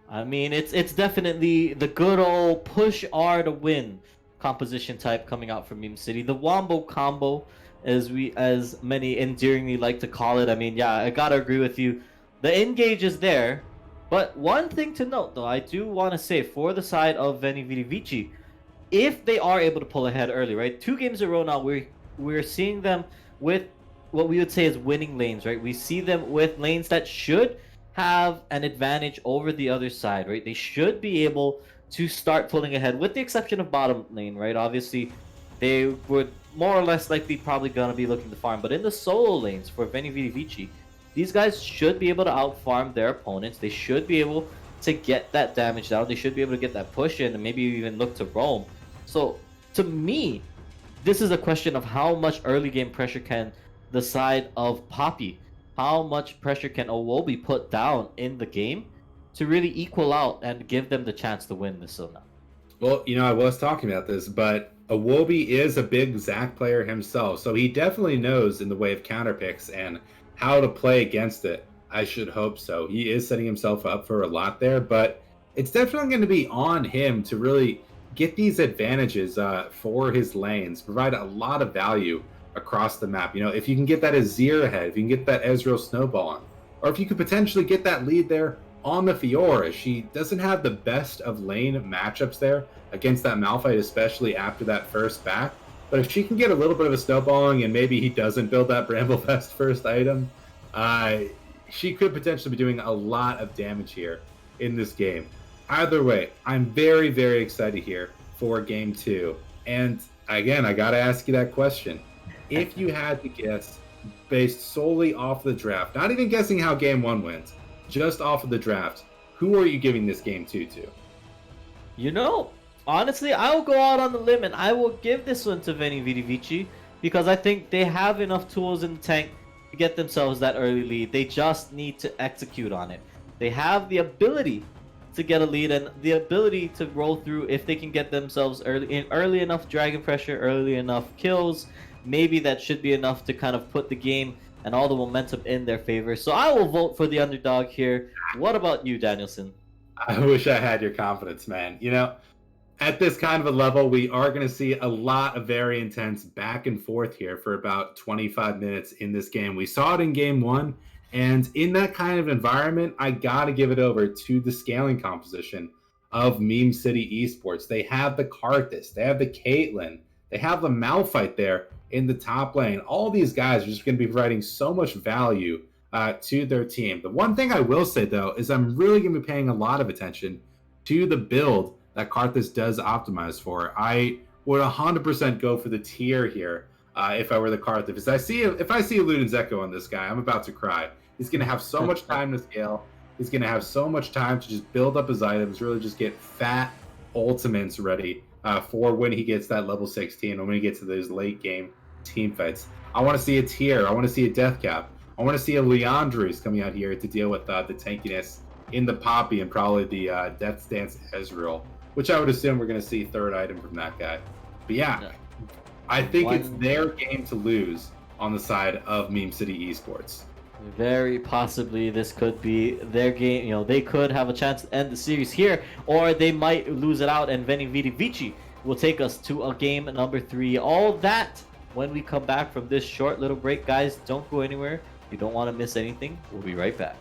I mean, it's definitely the good old push R to win composition type coming out from Meme City. The Wombo combo, as many endearingly like to call it. I mean, yeah, I gotta agree with you. The engage is there, but one thing to note, though, I do want to say for the side of Veni, Vidi, Vici, if they are able to pull ahead early, right? 2 games in a row now, we're seeing them with what we would say is winning lanes, right? We see them with lanes that should have an advantage over the other side, right? They should be able to start pulling ahead, with the exception of bottom lane, right? Obviously, they would more or less likely probably gonna be looking to farm, but in the solo lanes for Veni, Vidi, Vici, these guys should be able to outfarm their opponents. They should be able to get that damage down. They should be able to get that push in and maybe even look to roam. So, to me, this is a question of how much early game pressure can the side of Poppy, how much pressure can Owobi put down in the game to really equal out and give them the chance to win this now. Well, you know, I was talking about this, but Owobi is a big Zac player himself, so he definitely knows in the way of counter picks and how to play against it. I should hope so. He is setting himself up for a lot there, but it's definitely going to be on him to really get these advantages for his lanes, provide a lot of value across the map. You know, if you can get that Azir ahead, if you can get that Ezreal snowball on, or if you could potentially get that lead there on the Fiora, she doesn't have the best of lane matchups there against that Malphite, especially after that first back. But if she can get a little bit of a snowballing and maybe he doesn't build that Bramblefest first item, she could potentially be doing a lot of damage here in this game. Either way, I'm very, very excited here for game 2. And again, I got to ask you that question. If you had to guess based solely off the draft, not even guessing how game 1 went, just off of the draft, who are you giving this game 2 to? You know, honestly, I will go out on the limb and I will give this one to Veni, Vidi, Vici, because I think they have enough tools in the tank to get themselves that early lead. They just need to execute on it. They have the ability to get a lead and the ability to roll through if they can get themselves early enough dragon pressure, early enough kills. Maybe that should be enough to kind of put the game and all the momentum in their favor. So I will vote for the underdog here. What about you, Danielson? I wish I had your confidence, man. You know, at this kind of a level, we are going to see a lot of very intense back and forth here for about 25 minutes in this game. We saw it in game 1, and in that kind of environment, I got to give it over to the scaling composition of Meme City Esports. They have the Karthus, they have the Caitlyn, they have the Malphite there in the top lane. All these guys are just going to be providing so much value to their team. The one thing I will say, though, is I'm really going to be paying a lot of attention to the build that Karthus does optimize for. I would 100% go for the tier here if I were the Karthus. If I see a Ludens Echo on this guy, I'm about to cry. He's going to have so much time to scale. He's going to have so much time to just build up his items, really just get fat ultimates ready for when he gets that level 16 and when he gets to those late game team fights. I want to see a tier. I want to see a death cap. I want to see a Leandre's coming out here to deal with the tankiness in the Poppy and probably the Death Stance Ezreal, which I would assume we're going to see third item from that guy. But yeah, I think it's their game to lose on the side of Meme City Esports. Very possibly this could be their game. You know, they could have a chance to end the series here, or they might lose it out and Veni, Vidi, Vici will take us to a game number 3. All that when we come back from this short little break. Guys, don't go anywhere. You don't want to miss anything. We'll be right back.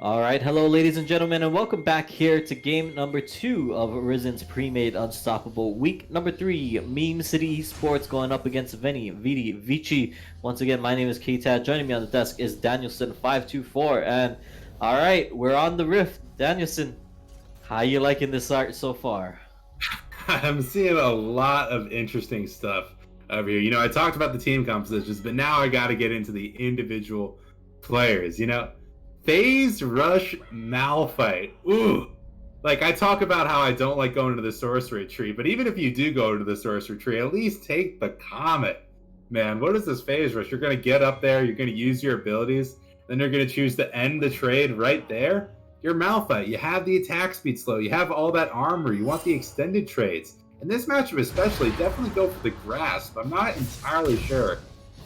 All right, hello, ladies and gentlemen, and welcome back here to game number 2 of Risen's Premade Unstoppable. Week number 3, Meme City Esports going up against Veni, Vedi, Vici. Once again, my name is K-Tad. Joining me on the desk is Danielson524. And all right, we're on the Rift. Danielson, how you liking this art so far? I'm seeing a lot of interesting stuff over here. I talked about the team compositions, but now I got to get into the individual players. Phase Rush Malphite. Ooh. Like, I talk about how I don't like going to the sorcery tree, but even if you do go to the sorcery tree, at least take the comet. Man, what is this Phase Rush? You're going to get up there, you're going to use your abilities, then you're going to choose to end the trade right there? You're Malphite. You have the attack speed slow, you have all that armor, you want the extended trades. In this matchup especially, definitely go for the Grasp. I'm not entirely sure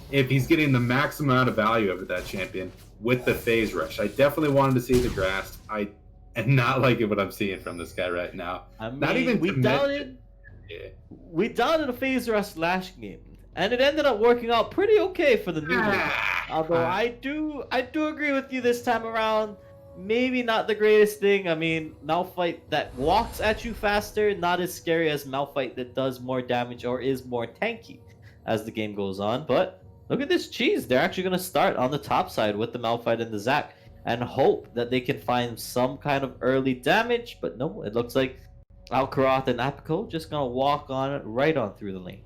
if he's getting the maximum amount of value over that champion with the Phase Rush. I definitely wanted to see the Grasp. I am not liking what I'm seeing from this guy right now. I mean, not even we doubted a Phase Rush last game, and it ended up working out pretty okay for the new one. Although I do agree with you this time around. Maybe not the greatest thing. I mean, Malphite that walks at you faster, not as scary as Malphite that does more damage or is more tanky as the game goes on. But look at this cheese. They're actually going to start on the top side with the Malphite and the Zac and hope that they can find some kind of early damage. But no, it looks like Alcaroth and Apico just going to walk on it right on through the lane.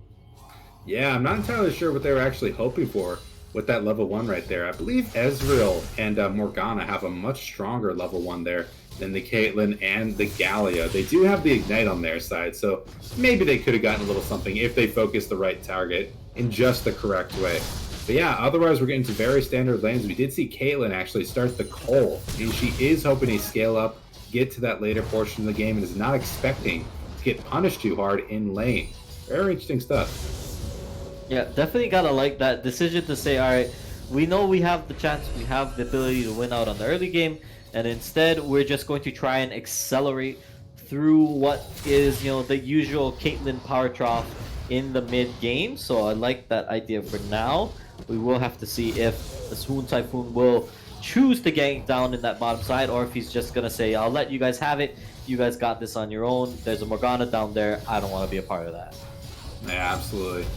Yeah, I'm not entirely sure what they were actually hoping for with that level 1 right there. I believe Ezreal and Morgana have a much stronger level 1 there than the Caitlyn and the Gallia. They do have the Ignite on their side, so maybe they could have gotten a little something if they focused the right target in just the correct way. But yeah, otherwise we're getting to very standard lanes. We did see Caitlyn actually start the Cole, and she is hoping to scale up, get to that later portion of the game, and is not expecting to get punished too hard in lane. Very interesting stuff. Yeah, definitely gotta like that decision to say, all right, we know we have the chance, we have the ability to win out on the early game, and instead we're just going to try and accelerate through what is, the usual Caitlyn power trough in the mid game. So I like that idea for now. We will have to see if the Swoon Typhoon will choose to gank down in that bottom side, or if he's just gonna say, I'll let you guys have it, you guys got this on your own, there's a Morgana down there, I don't want to be a part of that. Yeah, absolutely.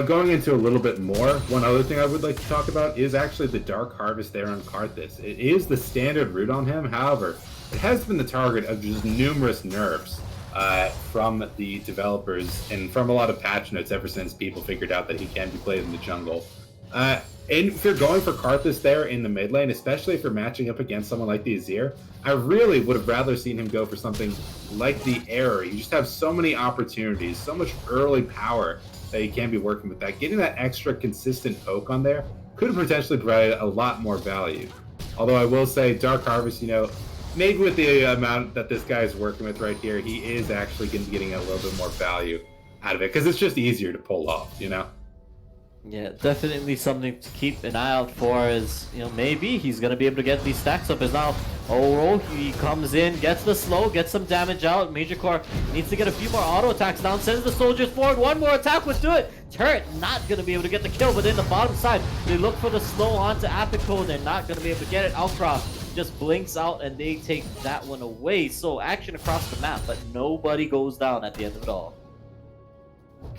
Going into a little bit more, one other thing I would like to talk about is actually the Dark Harvest there on Karthus. It is the standard route on him, however, it has been the target of just numerous nerfs from the developers and from a lot of patch notes ever since people figured out that he can be played in the jungle. And if you're going for Karthus there in the mid lane, especially if you're matching up against someone like the Azir, I really would have rather seen him go for something like the Error. You just have so many opportunities, so much early power that you can be working with that. Getting that extra consistent poke on there could have potentially provided a lot more value. Although I will say Dark Harvest, maybe with the amount that this guy is working with right here, he is actually going to be getting a little bit more value out of it because it's just easier to pull off, Yeah, definitely something to keep an eye out for is, maybe he's going to be able to get these stacks up as now Oro, he comes in, gets the slow, gets some damage out. Major Core needs to get a few more auto attacks down, sends the soldiers forward, one more attack would do it. Turret not going to be able to get the kill, but in the bottom side, they look for the slow onto Apico, they're not going to be able to get it. Outcross just blinks out and they take that one away. So action across the map, but nobody goes down at the end of it all.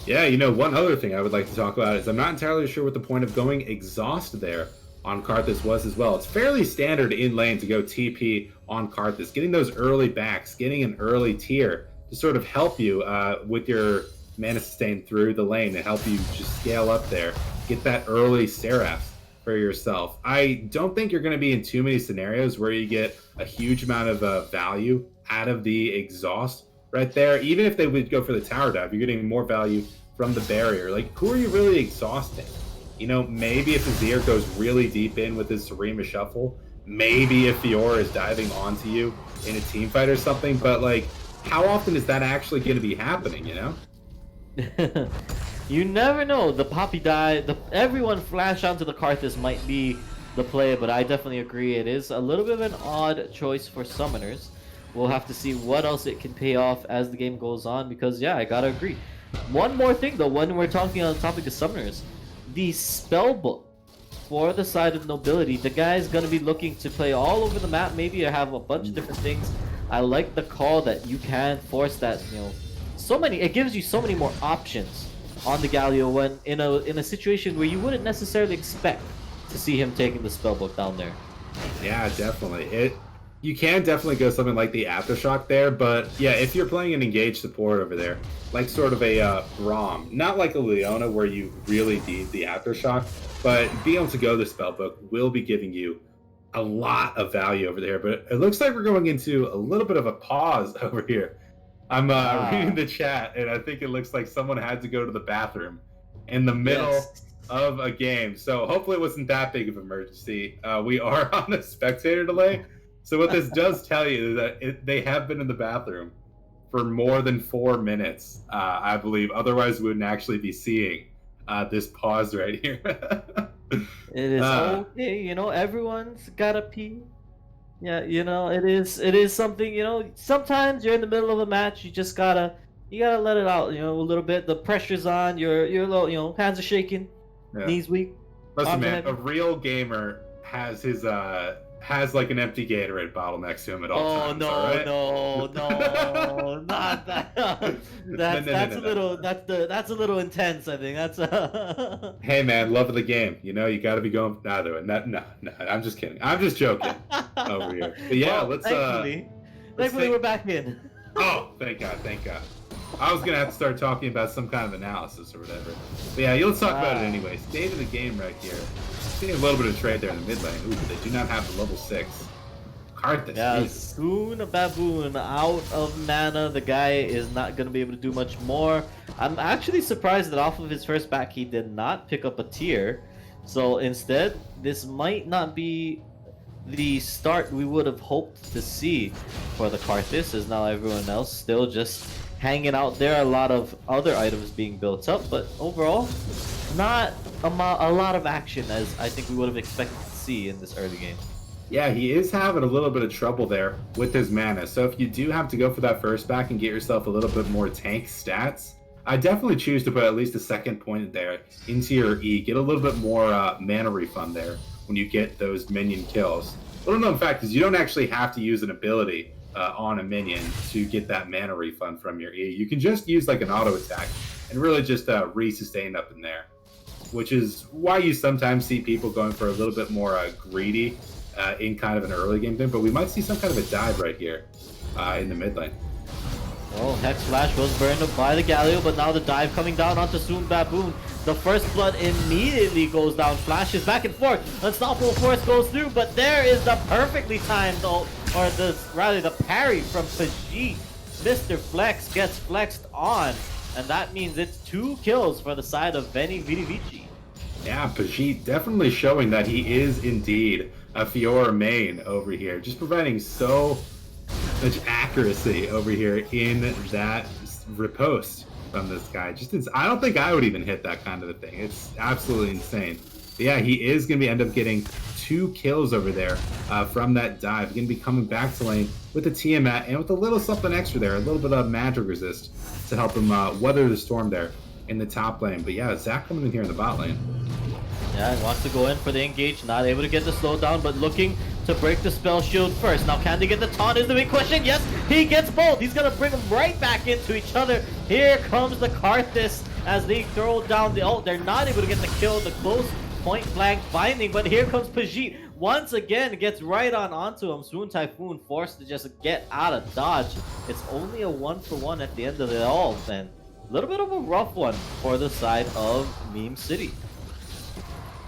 Yeah, one other thing I would like to talk about is I'm not entirely sure what the point of going Exhaust there on Karthus was as well. It's fairly standard in lane to go TP on Karthus. Getting those early backs, getting an early tier to sort of help you with your mana sustain through the lane and help you just scale up there. Get that early Seraph for yourself. I don't think you're going to be in too many scenarios where you get a huge amount of value out of the Exhaust right there. Even if they would go for the tower dive, you're getting more value from the barrier. Like, who are you really exhausting? Maybe if Azir goes really deep in with his Serema Shuffle, maybe if Fiora is diving onto you in a team fight or something, but like, how often is that actually going to be happening, You never know. The Poppy die, everyone flash onto the Karthus might be the play, but I definitely agree it is a little bit of an odd choice for summoners. We'll have to see what else it can pay off as the game goes on, because yeah, I gotta agree. One more thing though, when we're talking on the topic of summoners, the spell book for the side of Nobility, the guy is going to be looking to play all over the map, maybe, or have a bunch of different things. I like the call that you can force that, you know, it gives you so many more options on the Galio when in a situation where you wouldn't necessarily expect to see him taking the spellbook down there. Yeah, definitely. You can definitely go something like the Aftershock there, but yeah, if you're playing an engaged support over there, like sort of a Braum, not like a Leona where you really need the Aftershock, but being able to go the spellbook will be giving you a lot of value over there. But it looks like we're going into a little bit of a pause over here. I'm reading the chat, and I think it looks like someone had to go to the bathroom in the middle of a game. So hopefully it wasn't that big of an emergency. We are on a spectator delay. So what this does tell you is that they have been in the bathroom for more than 4 minutes, I believe. Otherwise, we wouldn't actually be seeing this pause right here. It is okay, you know, everyone's gotta pee. Yeah, you know, it is something, you know, sometimes you're in the middle of a match, you gotta let it out, you know, a little bit. The pressure's on, you're a little, you know, hands are shaking, knees weak. Listen, man, a real gamer has his has like an empty Gatorade bottle next to him at all times. No, all right? no, not that. That's a little intense. I think that's. Hey man, love of the game. You know, you got to be going. No. I'm just kidding. I'm just joking over here. But yeah, well, thankfully we're back in. Oh, thank God. I was gonna have to start talking about some kind of analysis or whatever. But yeah, let's talk about it anyway. State of the game right here. Seeing a little bit of trade there in the mid lane. Ooh, they do not have the level 6. Karthus. Yeah, soon a Baboon out of mana. The guy is not going to be able to do much more. I'm actually surprised that off of his first back he did not pick up a tier. So instead, this might not be the start we would have hoped to see for the Karthus, as now everyone else still just hanging out there. A lot of other items being built up, but overall, not a lot of action as I think we would have expected to see in this early game. Yeah, he is having a little bit of trouble there with his mana. So if you do have to go for that first back and get yourself a little bit more tank stats, I definitely choose to put at least a second point there into your E. Get a little bit more mana refund there when you get those minion kills. Little known fact is you don't actually have to use an ability on a minion to get that mana refund from your E. You can just use like an auto attack and really just re-sustain up in there, which is why you sometimes see people going for a little bit more greedy in kind of an early game thing. But we might see some kind of a dive right here in the mid lane. Well, Hex Flash was burned up by the Galio, but now the dive coming down onto Soon Baboon. The first blood immediately goes down, flashes back and forth. Unstoppable Force goes through, but there is the perfectly timed ult, or the parry from Pajit. Mr. Flex gets flexed on, and that means it's 2 kills for the side of Veni, Vedi, Vici. Yeah, Pajit definitely showing that he is indeed a Fiora main over here, just providing so much accuracy over here in that riposte from this guy. I don't think I would even hit that kind of a thing. It's absolutely insane. But yeah, he is going to end up getting 2 kills over there from that dive. He's going to be coming back to lane with the Tiamat and with a little something extra there, a little bit of magic resist to help him weather the storm there in the top lane. But yeah, Zach coming in here in the bot lane. Yeah, he wants to go in for the engage, not able to get the slowdown, but looking to break the spell shield first. Now, can they get the taunt is the big question. Yes, he gets both. He's going to bring them right back into each other. Here comes the Karthus as they throw down the ult. They're not able to get the kill, the close point blank finding, but here comes Pajit. Once again, gets right onto him. Swoon Typhoon forced to just get out of dodge. It's only a 1-for-1 at the end of it all, and a little bit of a rough one for the side of Meme City.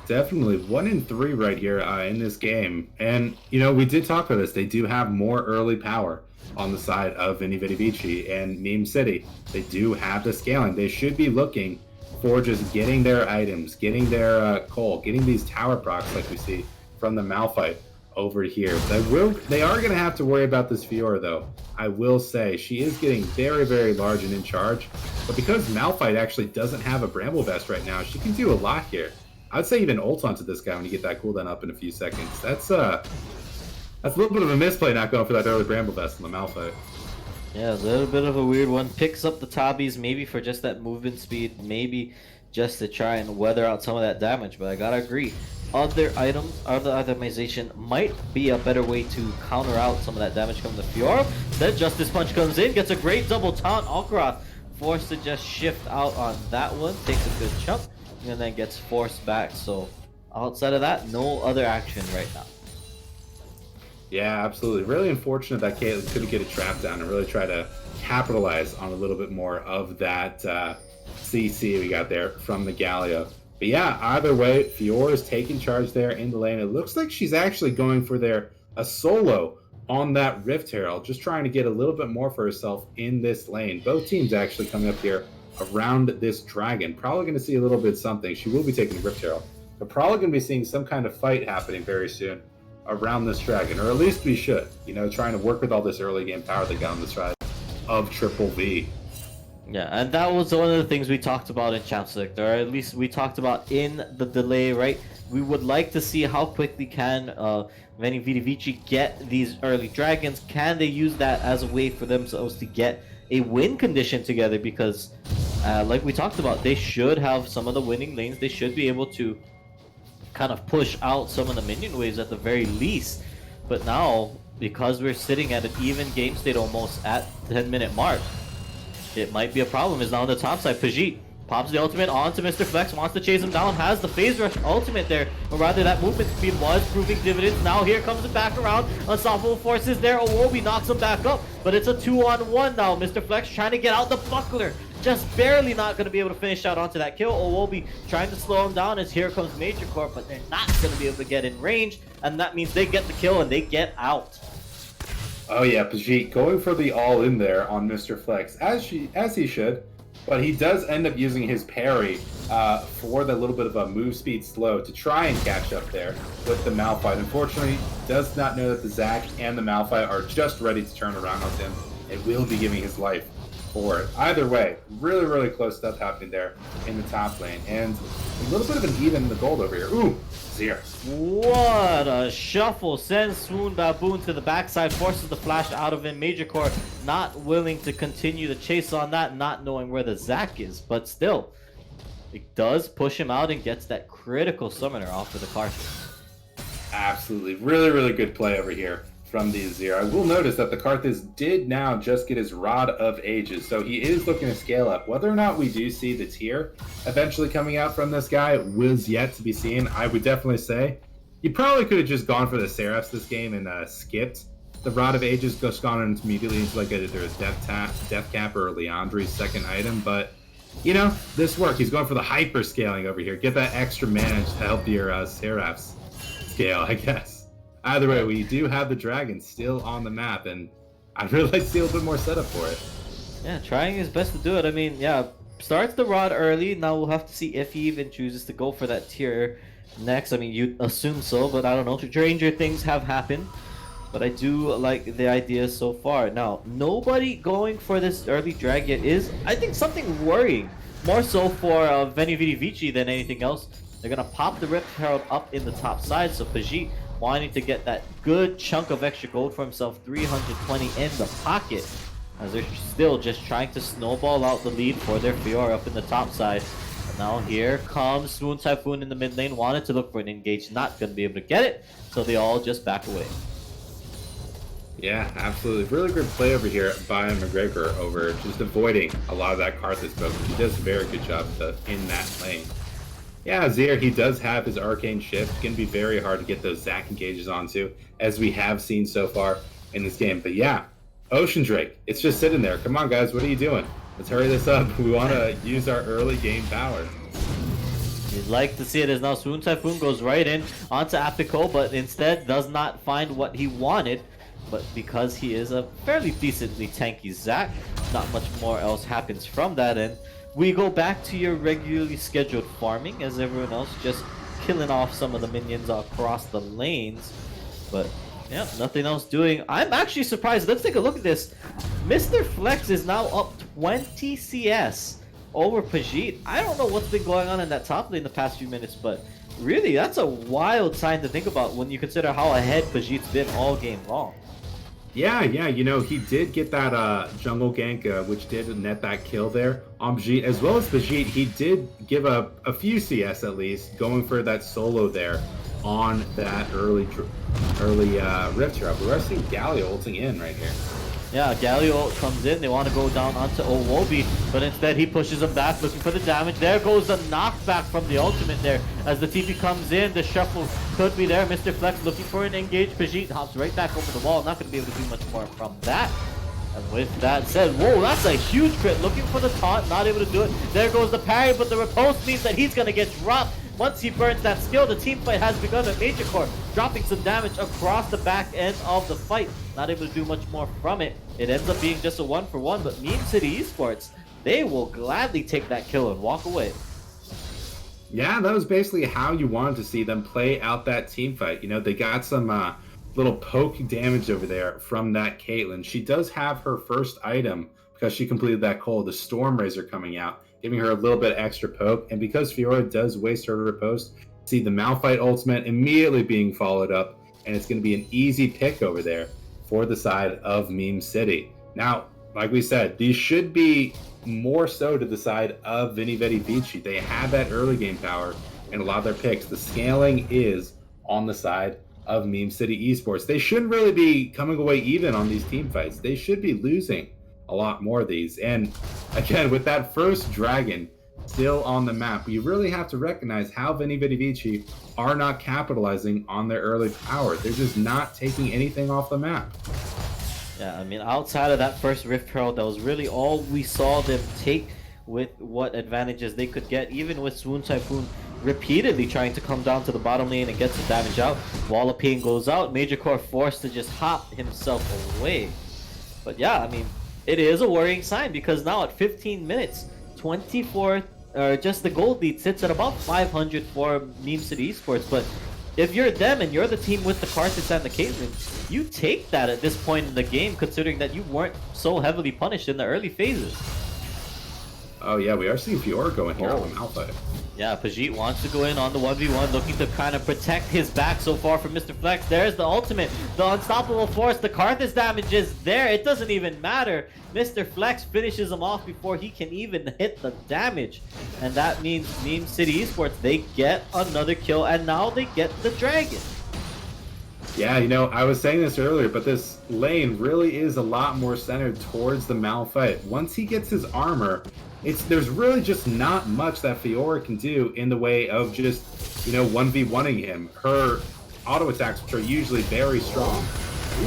Definitely 1 in 3 right here in this game. And, you know, we did talk about this. They do have more early power on the side of Veni, Vedi, Vici and Meme City. They do have the scaling. They should be looking for just getting their items, getting their coal, getting these tower procs like we see from the Malphite over here. They are going to have to worry about this Fiora, though. I will say she is getting very, very large and in charge. But because Malphite actually doesn't have a Bramble Vest right now, she can do a lot here. I'd say even ult onto this guy when you get that cooldown up in a few seconds. That's a little bit of a misplay not going for that early Bramble Vest in the Malphite. Yeah, a little bit of a weird one. Picks up the Tabbies maybe for just that movement speed, maybe just to try and weather out some of that damage, but I gotta agree. other items, other itemization might be a better way to counter out some of that damage coming to Fiora. Then Justice Punch comes in, gets a great double taunt. Alcaraz forced to just shift out on that one, takes a good chunk, and then gets forced back. So outside of that, no other action right now. Yeah, absolutely. Really unfortunate that Caitlyn couldn't get a trap down and really try to capitalize on a little bit more of that CC we got there from the Galio. But yeah, either way, Fiora's taking charge there in the lane. It looks like she's actually going for a solo on that Rift Herald, just trying to get a little bit more for herself in this lane. Both teams actually coming up here around this dragon. Probably going to see a little bit something. She will be taking the Rift Herald. But probably going to be seeing some kind of fight happening very soon around this dragon, or at least we should, you know, trying to work with all this early game power they got on the side of Triple V. Yeah, and that was one of the things we talked about in Champ Select, or at least we talked about in the delay, right? We would like to see how quickly can Veni, Vedi, Vici get these early dragons. Can they use that as a way for themselves to get a win condition together? Because like we talked about, they should have some of the winning lanes. They should be able to kind of push out some of the minion waves at the very least. But now, because we're sitting at an even game state almost at 10-minute mark, it might be a problem. Is now on the top side. Pajit pops the ultimate onto Mr. Flex, wants to chase him down, has the phase rush ultimate there, or rather that movement speed was proving dividends. Now here comes it back around. Unstoppable forces there. Owobi knocks him back up, but it's a 2-on-1 now. Mr. Flex trying to get out the buckler. Just barely not going to be able to finish out onto that kill. Owobi trying to slow him down as here comes Major Core, but they're not going to be able to get in range, and that means they get the kill and they get out. Oh yeah, Pajit going for the all-in there on Mr. Flex, as he should, but he does end up using his parry for the little bit of a move speed slow to try and catch up there with the Malphite. Unfortunately, does not know that the Zac and the Malphite are just ready to turn around on him and will be giving his life for it. Either way, really, really close stuff happening there in the top lane, and a little bit of an even in the gold over here. Ooh, Zero. What a shuffle. Sends Swoon Baboon to the backside, forces the flash out of him. Major Core not willing to continue the chase on that, not knowing where the Zac is, but still, it does push him out and gets that critical summoner off of the Karthus. Absolutely. Really, really good play over here from the Azir. I will notice that the Karthus did now just get his Rod of Ages, so he is looking to scale up. Whether or not we do see the tier eventually coming out from this guy was yet to be seen. I would definitely say he probably could have just gone for the Seraphs this game and skipped the Rod of Ages, just gone immediately into like either a Death Cap or Leandri's second item, but you know, this worked. He's going for the hyper scaling over here. Get that extra mana to help your Seraphs scale, I guess. Either way, we do have the dragon still on the map, and I'd really like to see a little bit more setup for it. Yeah, trying his best to do it. I mean, yeah, starts the Rod early. Now we'll have to see if he even chooses to go for that tier next. I mean, you'd assume so, but I don't know. Stranger things have happened, but I do like the idea so far. Now, nobody going for this early dragon is, I think, something worrying. More so for Veni, Vidi, Vici than anything else. They're going to pop the Rift Herald up in the top side, so Pajit wanting to get that good chunk of extra gold for himself, 320 in the pocket, as they're still just trying to snowball out the lead for their Fiora up in the top side. And now here comes Swoon Typhoon in the mid lane, wanted to look for an engage, not going to be able to get it, so they all just back away. Yeah, absolutely. Really good play over here by McGregor over just avoiding a lot of that Karthus poke. He does a very good job in that lane. Yeah, Azir, he does have his Arcane Shift. It's going to be very hard to get those Zac engages onto, as we have seen so far in this game. But yeah, Ocean Drake, it's just sitting there. Come on, guys, what are you doing? Let's hurry this up. We want to use our early game power. You'd like to see it as now Swoon Typhoon goes right in onto Aptico, but instead does not find what he wanted. But because he is a fairly decently tanky Zac, not much more else happens from that end. We go back to your regularly scheduled farming, as everyone else just killing off some of the minions across the lanes. But yeah, nothing else doing. I'm actually surprised. Let's take a look at this. Mr. Flex is now up 20 CS over Pajit. I don't know what's been going on in that top lane the past few minutes, but really, that's a wild sign to think about when you consider how ahead Pajit's been all game long. Yeah, you know, he did get that jungle gank, which did net that kill there on Pajit, as well as Pajit, he did give up a few CS at least, going for that solo there on that early Rift Drop. We're seeing Galio ulting in right here. Yeah, Galio comes in. They want to go down onto Owobi, but instead he pushes him back, looking for the damage. There goes the knockback from the ultimate there. As the TP comes in, the shuffle could be there. Mr. Flex looking for an engage. Pajit hops right back over the wall. Not going to be able to do much more from that. And with that said, whoa, that's a huge crit. Looking for the taunt, not able to do it. There goes the parry, but the riposte means that he's going to get dropped. Once he burns that skill, the team fight has begun at Major Core, dropping some damage across the back end of the fight. Not able to do much more from it. It ends up being just a 1-for-1, but Meme City Esports, they will gladly take that kill and walk away. Yeah, that was basically how you wanted to see them play out that team fight. You know, they got some little poke damage over there from that Caitlyn. She does have her first item because she completed that call, the Storm Razor coming out, giving her a little bit extra poke. And because Fiora does waste her riposte, see the Malphite ultimate immediately being followed up, and it's going to be an easy pick over there for the side of Meme City. Now, like we said, these should be more so to the side of Veni, Vedi, Vici. They have that early game power and a lot of their picks. The scaling is on the side of Meme City Esports. They shouldn't really be coming away even on these team fights. They should be losing a lot more of these. And again, with that first dragon still on the map, you really have to recognize how Veni, Vedi, Vici are not capitalizing on their early power. They're just not taking anything off the map. Yeah, I mean, outside of that first Rift Herald, that was really all we saw them take with what advantages they could get, even with Swoon Typhoon repeatedly trying to come down to the bottom lane and get some damage out. Wall of Pain goes out, Major Core forced to just hop himself away. But yeah, I mean, it is a worrying sign because now at 15 minutes, 24, just the gold lead sits at about 500 for Meme City Esports. But if you're them and you're the team with the Karthus and the Caitlyn, you take that at this point in the game, considering that you weren't so heavily punished in the early phases. Oh yeah, we are seeing Fiora going here on the Malphite. Yeah, Pajit wants to go in on the 1v1, looking to kind of protect his back so far from Mr. Flex. There's the ultimate, the unstoppable force, the Karthus damage is there. It doesn't even matter. Mr. Flex finishes him off before he can even hit the damage. And that means Meme City Esports, they get another kill, and now they get the dragon. Yeah, you know, I was saying this earlier, but this lane really is a lot more centered towards the Malphite. Once he gets his armor, there's really just not much that Fiora can do in the way of just, you know, 1v1ing him. Her auto attacks, which are usually very strong.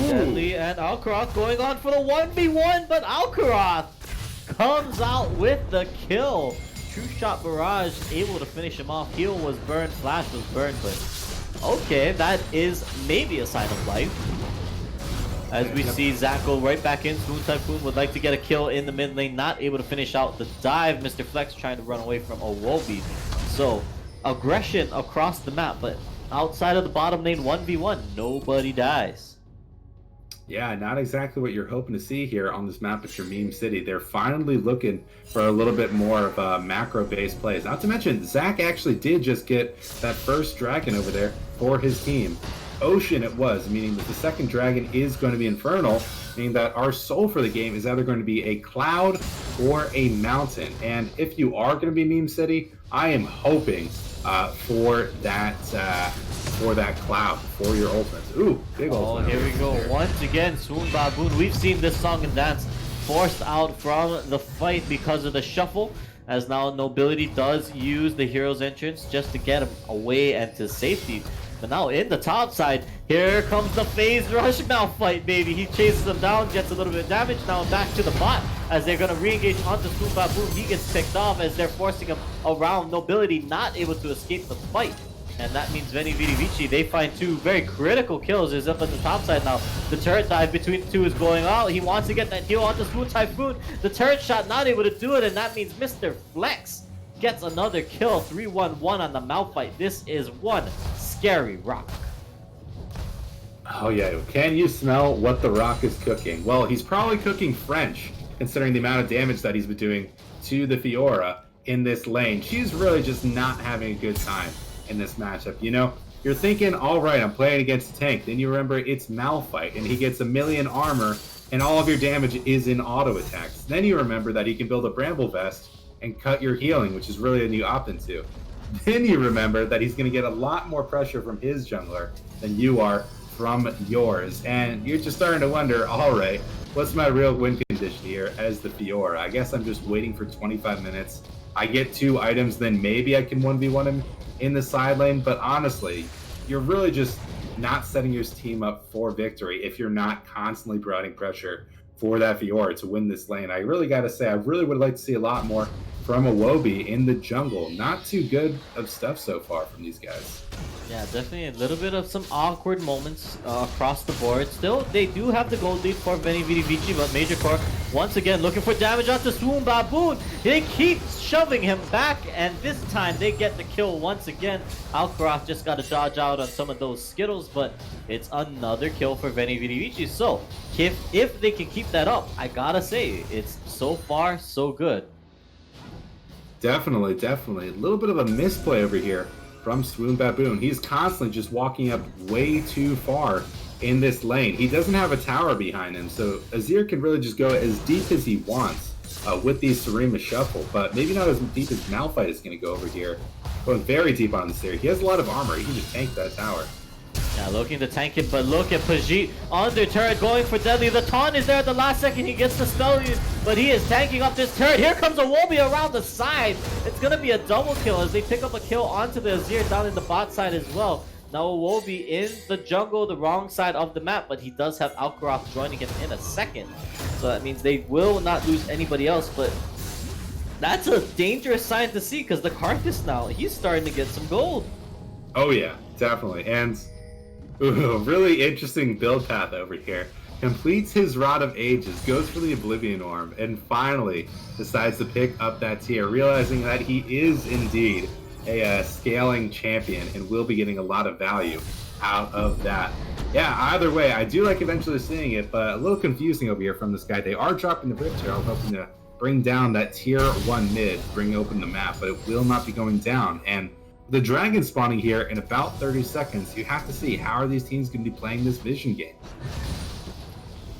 Deadly and Alcaroth going on for the 1v1, but Alcaroth comes out with the kill. True Shot Barrage able to finish him off. Heal was burned, Flash was burned, but okay, that is maybe a sign of life. As we see Zach go right back in, Swoon Typhoon would like to get a kill in the mid lane, not able to finish out the dive. Mr. Flex trying to run away from Owobi. So, aggression across the map, but outside of the bottom lane 1v1, nobody dies. Yeah, not exactly what you're hoping to see here on this map at your Meme City. They're finally looking for a little bit more of macro-based plays. Not to mention, Zach actually did just get that first dragon over there for his team. Ocean it was, meaning that the second dragon is going to be Infernal, meaning that our soul for the game is either going to be a cloud or a mountain. And if you are going to be Meme City, I am hoping for that cloud, for your ultimates. Ooh, big ultimate. Oh, here we go. Once again, Swoon Baboon. We've seen this song and dance forced out from the fight because of the shuffle, as now Nobility does use the hero's entrance just to get him away and to safety. But now in the top side, here comes the phase rush Malphite, baby. He chases him down, gets a little bit of damage. Now back to the bot as they're going to re-engage onto Swoon Baboon. He gets picked off as they're forcing him around. Nobility not able to escape the fight. And that means Veni, Vidi, Vici, they find two very critical kills. Is up at the top side now. The turret dive between the two is going out. He wants to get that heal onto Swoon Typhoon. The turret shot not able to do it, and that means Mr. Flex gets another kill. 3-1-1 on the Malphite. This is one scary rock. Oh yeah, can you smell what the rock is cooking? Well, he's probably cooking French, considering the amount of damage that he's been doing to the Fiora in this lane. She's really just not having a good time in this matchup. You know, you're thinking, all right, I'm playing against a tank. Then you remember it's Malphite, and he gets 1,000,000 armor, and all of your damage is in auto attacks. Then you remember that he can build a Bramble Vest and cut your healing, which is really a new opt into. then you remember that he's going to get a lot more pressure from his jungler than you are from yours. And you're just starting to wonder, all right, what's my real win condition here as the Fiora? I guess I'm just waiting for 25 minutes. I get 2 items, then maybe I can 1v1 him in the side lane. But honestly, you're really just not setting your team up for victory if you're not constantly providing pressure for that Fiora to win this lane. I really got to say, I really would like to see a lot more from a Wobie in the jungle. Not too good of stuff so far from these guys. Yeah, definitely a little bit of some awkward moments across the board. Still, they do have the gold lead for Veni, Vedi, Vici, but Major Core once again looking for damage onto Swoon Baboon. They keep shoving him back, and this time they get the kill once again. Alcaraz just got to dodge out on some of those Skittles, but it's another kill for Veni, Vidi, Vici. So, if they can keep that up, I gotta say, it's so far so good. Definitely, definitely. A little bit of a misplay over here from Swoon Baboon. He's constantly just walking up way too far in this lane. He doesn't have a tower behind him, so Azir can really just go as deep as he wants with these Sarima Shuffle, but maybe not as deep as Malphite is going to go over here. Going very deep on this area. He has a lot of armor. He can just tank that tower. Yeah, looking to tank it, but look at Pajit on the turret going for deadly. The taunt is there at the last second. He gets the spell used, but he is tanking up this turret. Here comes a Wobie around the side. It's going to be a double kill as they pick up a kill onto the Azir down in the bot side as well. Now a Wobie in the jungle, the wrong side of the map, but he does have Alcaraz joining him in a second. So that means they will not lose anybody else, but that's a dangerous sign to see because the Carthus now, he's starting to get some gold. Oh yeah, definitely. And ooh, really interesting build path over here. Completes his Rod of Ages, goes for the Oblivion Orb, and finally decides to pick up that tier, realizing that he is indeed a scaling champion and will be getting a lot of value out of that. Yeah, either way, I do like eventually seeing it, but a little confusing over here from this guy. They are dropping the Rift Herald, hoping to bring down that tier 1 mid, bring open the map, but it will not be going down. And the dragon spawning here in about 30 seconds, you have to see how are these teams going to be playing this vision game.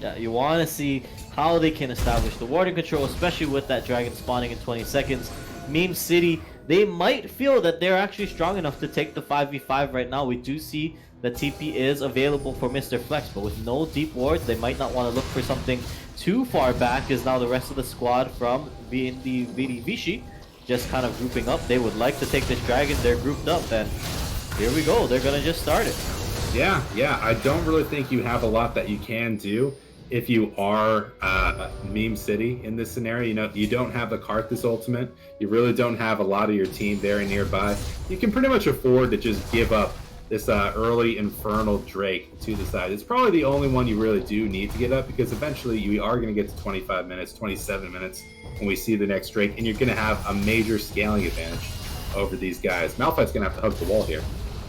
Yeah, you want to see how they can establish the warden control, especially with that dragon spawning in 20 seconds. Meme City, they might feel that they're actually strong enough to take the 5v5 right now. We do see that TP is available for Mr. Flex, but with no deep wards, they might not want to look for something too far back, as now the rest of the squad from the Vedi Vici just kind of grouping up. They would like to take this dragon. They're grouped up, and here we go. They're going to just start it. Yeah, I don't really think you have a lot that you can do if you are Meme City in this scenario. You know, you don't have the Karthus ultimate. You really don't have a lot of your team very nearby. You can pretty much afford to just give up this early Infernal Drake to the side. It's probably the only one you really do need to get up, because eventually you are going to get to 25 minutes, 27 minutes when we see the next Drake, and you're going to have a major scaling advantage over these guys. Malphite's going to have to hug the wall here.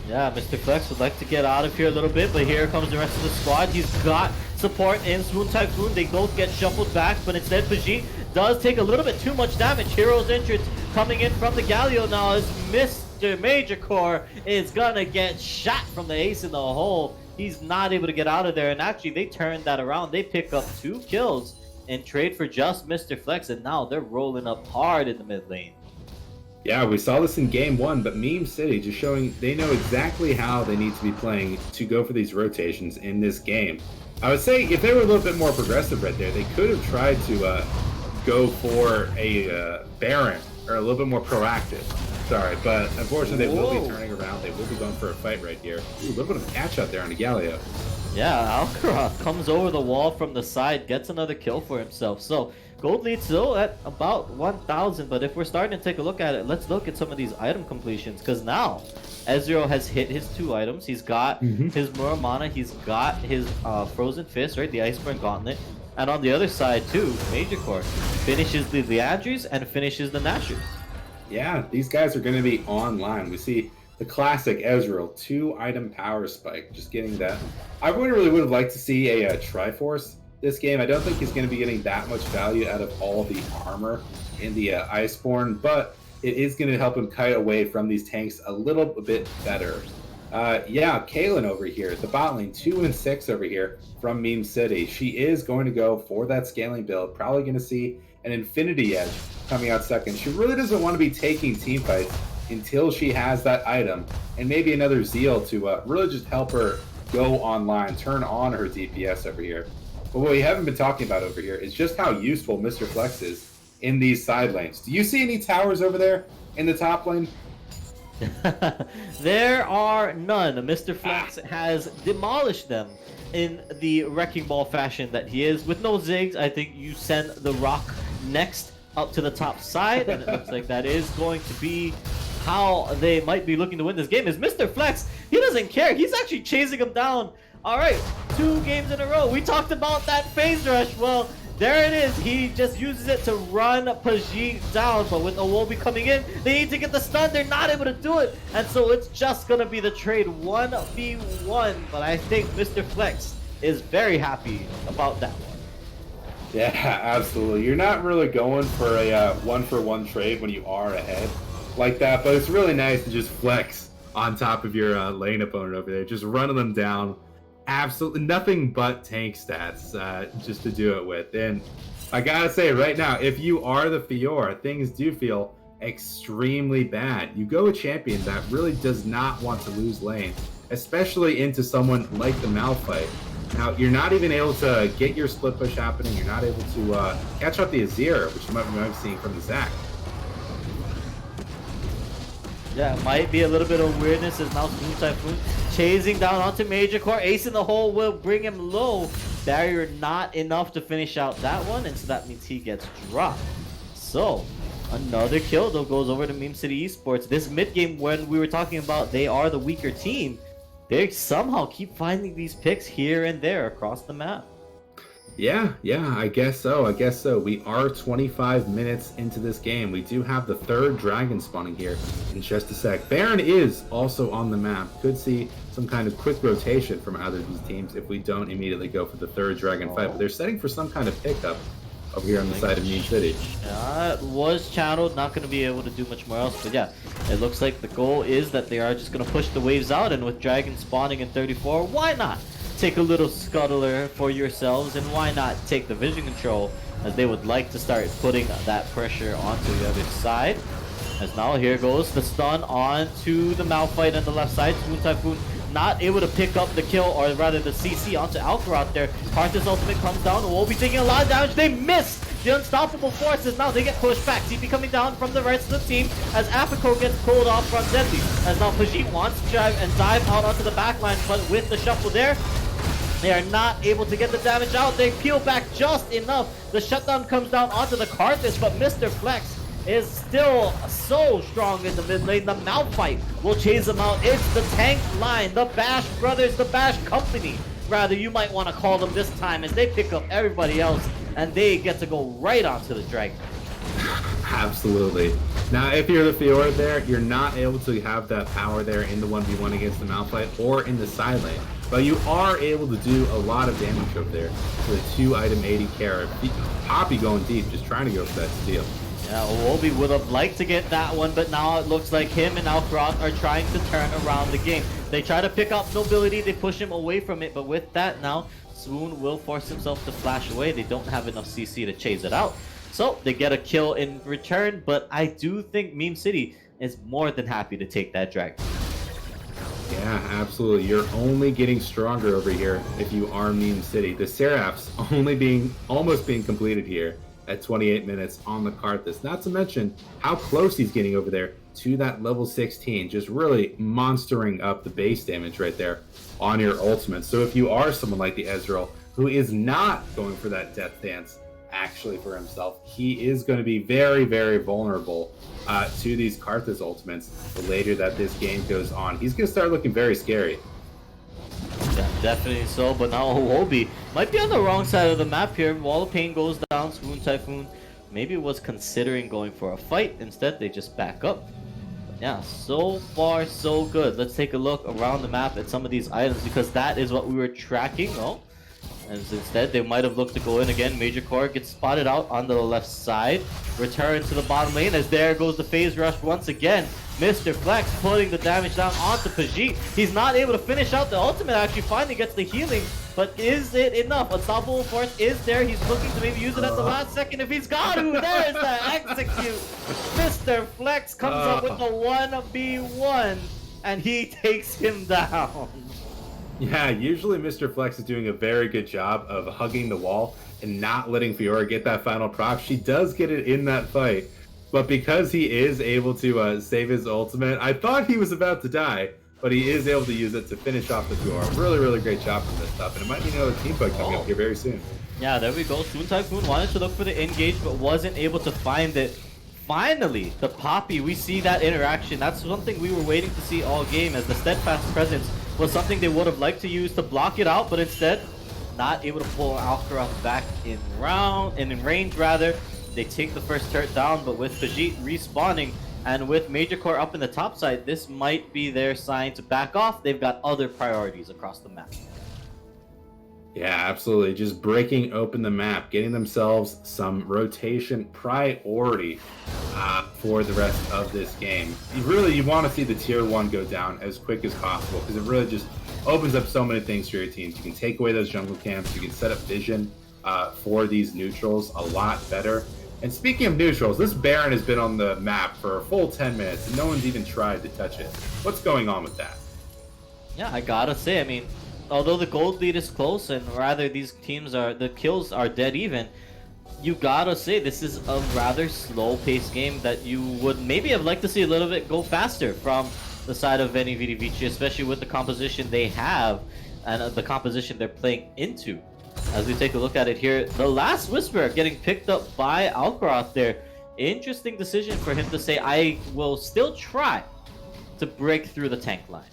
Yeah, Mr. Flex would like to get out of here a little bit, but here comes the rest of the squad. He's got support in Swoon Typhoon. They both get shuffled back, but instead Pajit does take a little bit too much damage. Hero's entrance coming in from the Galio now as Mr. Major Core is gonna get shot from the ace in the hole. He's not able to get out of there, and actually they turned that around. They pick up 2 kills and trade for just Mr. Flex, and now they're rolling up hard in the mid lane. Yeah, we saw this in game 1, but Meme City just showing they know exactly how they need to be playing to go for these rotations in this game. I would say if they were a little bit more progressive right there, they could have tried to go for a Baron, or a little bit more proactive. Sorry, but unfortunately they will be turning around. They will be going for a fight right here. Ooh, a little bit of a catch out there on the Galio. Yeah, Alcaraz comes over the wall from the side, gets another kill for himself. So gold lead still at about 1,000, but if we're starting to take a look at it, let's look at some of these item completions, because now Ezreal has hit his 2 items. He's got his Muramana, he's got his Frozen Fist, right, the Iceburn Gauntlet, and on the other side too, Major Core finishes the Liandry's and finishes the Nashor's. Yeah, these guys are going to be online. We see the classic Ezreal 2-item power spike, just getting that. I really would have liked to see a Triforce this game. I don't think he's going to be getting that much value out of all the armor in the Iceborne, but it is going to help him kite away from these tanks a little bit better. Yeah, Kaylin over here, the bot lane, 2 and 6 over here from Meme City. She is going to go for that scaling build, probably going to see an Infinity Edge coming out second. She really doesn't want to be taking team fights until she has that item and maybe another Zeal to really just help her go online, turn on her DPS over here. But what we haven't been talking about over here is just how useful Mr. Flex is in these side lanes. Do you see any towers over there in the top lane? There are none. Mr. Flex has demolished them in the wrecking ball fashion that he is. With no zigs, I think you send the rock next up to the top side, and it looks like that is going to be how they might be looking to win this game. Is Mr. Flex, he doesn't care. He's actually chasing him down. All right, 2 games in a row. We talked about that phase rush. Well, there it is. He just uses it to run Pajit down, but with Awobi coming in, they need to get the stun. They're not able to do it, and so it's just going to be the trade 1v1, but I think Mr. Flex is very happy about that one. Yeah, absolutely. You're not really going for a one-for-one trade when you are ahead like that, but it's really nice to just flex on top of your lane opponent over there, just running them down. Absolutely nothing but tank stats just to do it with. And I gotta say right now, if you are the Fiora, things do feel extremely bad. You go a champion that really does not want to lose lane, especially into someone like the Malphite. Now, you're not even able to get your split push happening. You're not able to catch up the Azir, which you might be seeing from the Zac. Yeah, it might be a little bit of weirdness as now Swoon Typhoon chasing down onto Major Core. Ace in the hole will bring him low. Barrier not enough to finish out that one, and so that means he gets dropped. So, another kill though goes over to Meme City Esports. This mid game, when we were talking about they are the weaker team, they somehow keep finding these picks here and there across the map. Yeah, I guess so. We are 25 minutes into this game. We do have the 3rd dragon spawning here in just a sec. Baron is also on the map. Could see some kind of quick rotation from either of these teams if we don't immediately go for the 3rd dragon fight. But they're setting for some kind of pickup over here on the side of Meme City. Yeah, it was channeled, not going to be able to do much more else. But yeah, it looks like the goal is that they are just going to push the waves out. And with dragon spawning in 34, why not take a little scuttler for yourselves, and why not take the vision control, as they would like to start putting that pressure onto the other side. As now here goes the stun onto the Malphite on the left side. Swoon Typhoon not able to pick up the kill, or rather the CC onto Alcaraz there. Karthus ultimate comes down, and we'll be taking a lot of damage. They missed the unstoppable forces. Now they get pushed back. TP coming down from the rest of the team as Apico gets pulled off from Zedley. As now Pajit wants to drive and dive out onto the backline, but with the shuffle there, they are not able to get the damage out. They peel back just enough. The shutdown comes down onto the Karthus, but Mr. Flex is still so strong in the mid lane. The Malphite will chase him out. It's the tank line, the Bash brothers, the Bash company, rather you might want to call them this time, as they pick up everybody else and they get to go right onto the dragon. Absolutely. Now, if you're the Fiora there, you're not able to have that power there in the 1v1 against the Malphite or in the side lane. But you are able to do a lot of damage over there with a 2-item 80 carry. Poppy going deep, just trying to go for that steal. Yeah, Owobi would have liked to get that one, but now it looks like him and Alcaraz are trying to turn around the game. They try to pick up Nobility, they push him away from it, but with that now, Swoon will force himself to flash away. They don't have enough CC to chase it out. So they get a kill in return, but I do think Meme City is more than happy to take that dragon. Yeah, absolutely. You're only getting stronger over here if you are Meme City. The Seraph's almost being completed here at 28 minutes on the Karthus. Not to mention how close he's getting over there to that level 16, just really monstering up the base damage right there on your ultimate. So if you are someone like the Ezreal, who is not going for that death dance actually for himself, he is going to be very, very vulnerable to these Karthus ultimates. The later that this game goes on, he's going to start looking very scary. Yeah, definitely so, but now Owobi might be on the wrong side of the map here. Wall of Pain goes down, Swoon Typhoon maybe was considering going for a fight. Instead, they just back up. But yeah, so far so good. Let's take a look around the map at some of these items, because that is what we were tracking. Oh, and instead they might have looked to go in again. Major Core gets spotted out on the left side. Return to the bottom lane, as there goes the phase rush once again. Mr. Flex putting the damage down onto Pajit. He's not able to finish out the ultimate, actually finally gets the healing, but is it enough? Unstoppable Force is there. He's looking to maybe use it at the last second if he's got to. There is the execute. Mr. Flex comes up with the 1v1 and he takes him down. Yeah, usually Mr. Flex is doing a very good job of hugging the wall and not letting Fiora get that final prop. She does get it in that fight, but because he is able to save his ultimate, I thought he was about to die, but he is able to use it to finish off the Fiora. Really, really great job from this stuff, and it might be another team fight coming up here very soon. Yeah, there we go. Toon Typhoon wanted to look for the engage, but wasn't able to find it. Finally, the Poppy, we see that interaction. That's something we were waiting to see all game, as the steadfast presence was something they would have liked to use to block it out, but instead, not able to pull Alcaraz back in range rather. They take the first turret down, but with Pajit respawning and with Major Core up in the top side, this might be their sign to back off. They've got other priorities across the map. Yeah, absolutely. Just breaking open the map, getting themselves some rotation priority for the rest of this game. You want to see the tier 1 go down as quick as possible, because it really just opens up so many things for your teams. You can take away those jungle camps, you can set up vision for these neutrals a lot better. And speaking of neutrals, this Baron has been on the map for a full 10 minutes and no one's even tried to touch it. What's going on with that? Yeah, I gotta say, I mean, although the gold lead is close and rather these teams the kills are dead even, you gotta say this is a rather slow-paced game that you would maybe have liked to see a little bit go faster from the side of Veni, Vedi, Vici, especially with the composition they have and the composition they're playing into. As we take a look at it here, the last Whisper getting picked up by Alcaraz there. Interesting decision for him to say, I will still try to break through the tank line.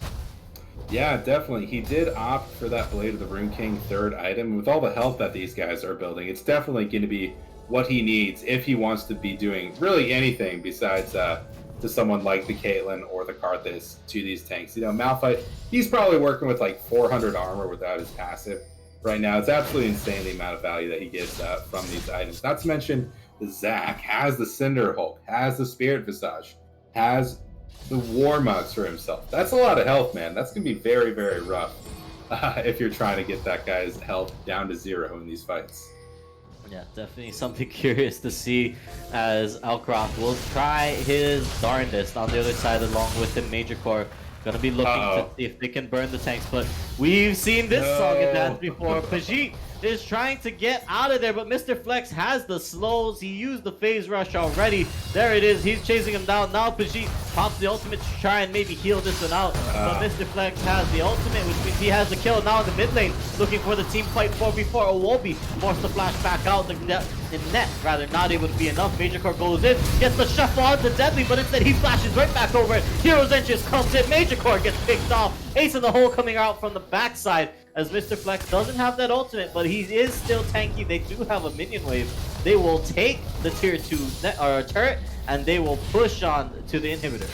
Yeah, definitely. He did opt for that Blade of the Rune King third item. With all the health that these guys are building, it's definitely going to be what he needs if he wants to be doing really anything besides to someone like the Caitlyn or the Karthus to these tanks. You know, Malphite, he's probably working with like 400 armor without his passive right now. It's absolutely insane the amount of value that he gets from these items. Not to mention the Zac has the Cinder Hulk, has the Spirit Visage, has the War Mugs for himself. That's a lot of health, man. That's going to be very, very rough if you're trying to get that guy's health down to 0 in these fights. Yeah, definitely something curious to see as Alcaraz will try his darndest on the other side along with him. Major Core gonna be looking to see if they can burn the tanks, but we've seen this song and dance before. Pajit is trying to get out of there, but Mr. Flex has the slows. He used the phase rush already. There it is. He's chasing him down. Now Pajit pops the ultimate to try and maybe heal this one out. But Mr. Flex has the ultimate, which means he has the kill. Now in the mid lane, looking for the team fight 4v4. Owobi forced to flash back out. The net, rather, not able to be enough. Major Core goes in, gets the shuffle onto Deadly, but instead he flashes right back over it. Hero's Entrance comes in. Major Core gets picked off. Ace in the hole coming out from the backside, as Mr. Flex doesn't have that ultimate, but he is still tanky. They do have a minion wave. They will take the tier 2 turret, and they will push on to the inhibitor.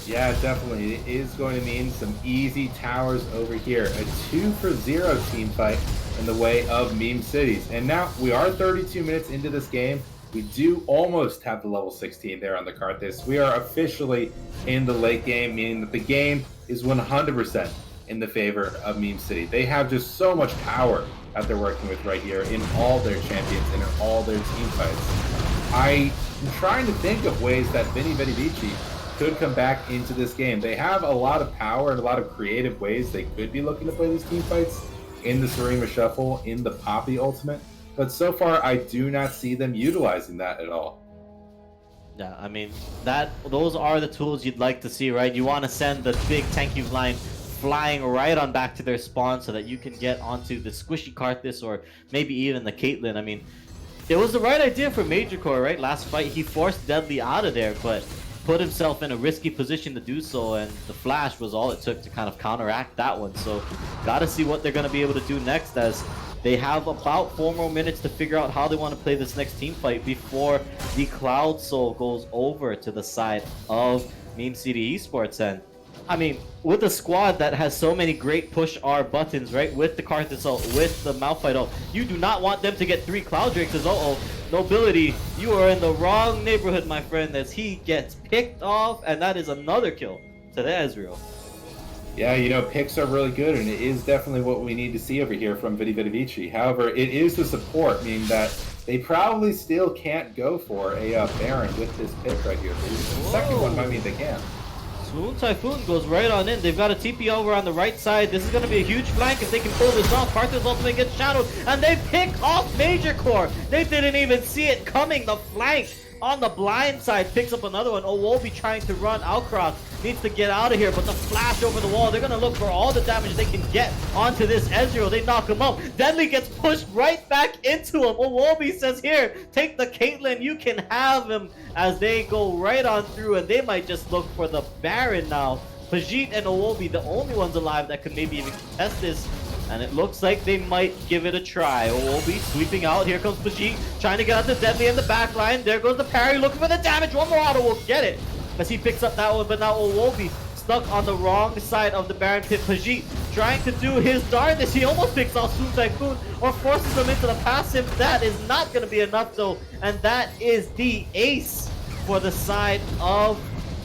Yeah, definitely. It is going to mean some easy towers over here. A 2-for-0 team fight in the way of meme cities. And now we are 32 minutes into this game. We do almost have the level 16 there on the Karthus. We are officially in the late game, meaning that the game is 100% in the favor of Meme City. They have just so much power that they're working with right here in all their champions and in all their team fights. I'm trying to think of ways that Veni, Vedi, Vici could come back into this game. They have a lot of power and a lot of creative ways they could be looking to play these team fights in the Serena Shuffle, in the Poppy Ultimate, but so far I do not see them utilizing that at all. Yeah, I mean, those are the tools you'd like to see, right? You want to send the big tanky line flying right on back to their spawn so that you can get onto the squishy Karthus or maybe even the Caitlyn. I mean, it was the right idea for Major Core, right? Last fight, he forced Deadly out of there, but put himself in a risky position to do so, and the flash was all it took to kind of counteract that one. So, gotta see what they're gonna be able to do next, as they have about 4 more minutes to figure out how they want to play this next team fight before the Cloud Soul goes over to the side of Meme City Esports. And I mean, with a squad that has so many great push R buttons, right? With the Karthus ult, with the Malphite ult, you do not want them to get 3 Cloud Drakes as uh-oh. Nobility, you are in the wrong neighborhood, my friend, as he gets picked off, and that is another kill to the Ezreal. Yeah, you know, picks are really good, and it is definitely what we need to see over here from Vedi Vici. However, it is the support, meaning that they probably still can't go for a Baron with this pick right here. The second one might mean they can. Swoon Typhoon goes right on in. They've got a TP over on the right side. This is going to be a huge flank if they can pull this off. Karthus ultimate gets shadowed, and they pick off Major Core. They didn't even see it coming. The flank on the blind side picks up another one. Owobi trying to run. Outcross needs to get out of here, but the flash over the wall, they're going to look for all the damage they can get onto this Ezreal. They knock him out. Deadly gets pushed right back into him. Owobi says, here, take the Caitlyn. You can have him, as they go right on through, and they might just look for the Baron now. Pajit and Owobi, the only ones alive that could maybe even contest this. And it looks like they might give it a try. Owobi sweeping out. Here comes Pajit trying to get out to Deadly in the back line. There goes the parry looking for the damage. One more auto will get it as he picks up that one. But now Owobi stuck on the wrong side of the Baron pit. Pajit trying to do his darndest. He almost picks off Swoon Typhoon or forces him into the passive. That is not going to be enough though. And that is the ace for the side of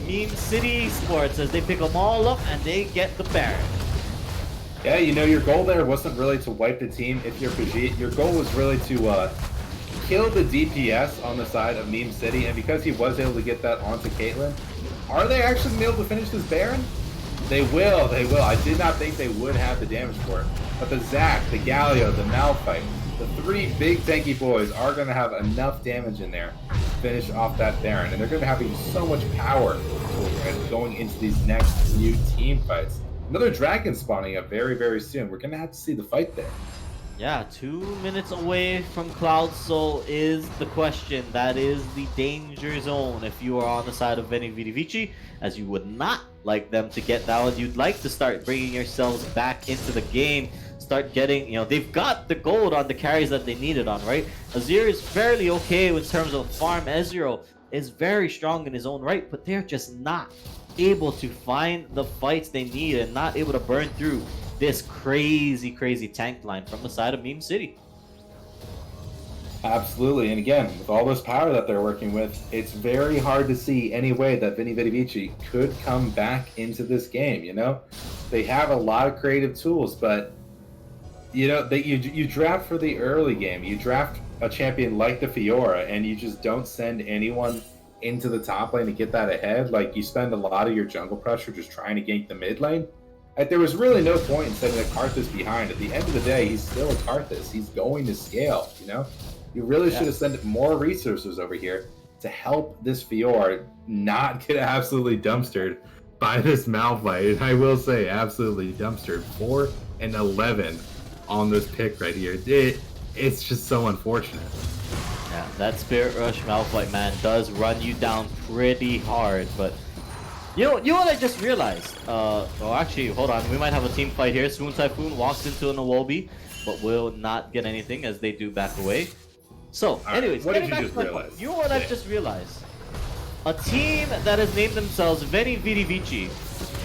Meme City Esports as they pick them all up and they get the Baron. Yeah, you know, your goal there wasn't really to wipe the team if you're Vegeta. Your goal was really to kill the DPS on the side of Meme City, and because he was able to get that onto Caitlyn, are they actually going to be able to finish this Baron? They will, they will. I did not think they would have the damage for it. But the Zac, the Galio, the Malphite, the 3 big tanky boys are going to have enough damage in there to finish off that Baron, and they're going to have so much power going into these next few team fights. Another dragon spawning up very, very soon. We're going to have to see the fight there. Yeah, 2 minutes away from Cloud Soul is the question. That is the danger zone if you are on the side of Veni Vici, as you would not like them to get down. You'd like to start bringing yourselves back into the game. Start getting, you know, they've got the gold on the carries that they needed on, right? Azir is fairly okay in terms of farm. Ezreal is very strong in his own right, but they're just not able to find the fights they need and not able to burn through this crazy tank line from the side of Meme City. Absolutely, and again, with all this power that they're working with, it's very hard to see any way that Veni Vici could come back into this game, you know? They have a lot of creative tools, but you know, you draft for the early game. You draft a champion like the Fiora, and you just don't send anyone into the top lane to get that ahead. Like, you spend a lot of your jungle pressure just trying to gank the mid lane. Like, there was really no point in sending a Karthus behind. At the end of the day, he's still a Karthus. He's going to scale, you know? You really should have sent more resources over here to help this Fiora not get absolutely dumpstered by this Malphite. I will say, absolutely dumpstered. 4 and 11 on this pick right here. It's just so unfortunate. Yeah, that Spirit Rush Malphite, man, does run you down pretty hard, but you know what I just realized? Oh, actually, hold on. We might have a team fight here. Swoon Typhoon walks into an Awobi, but will not get anything as they do back away. So, anyways, what did you just realize? You know what I've just realized? A team that has named themselves Veni Vici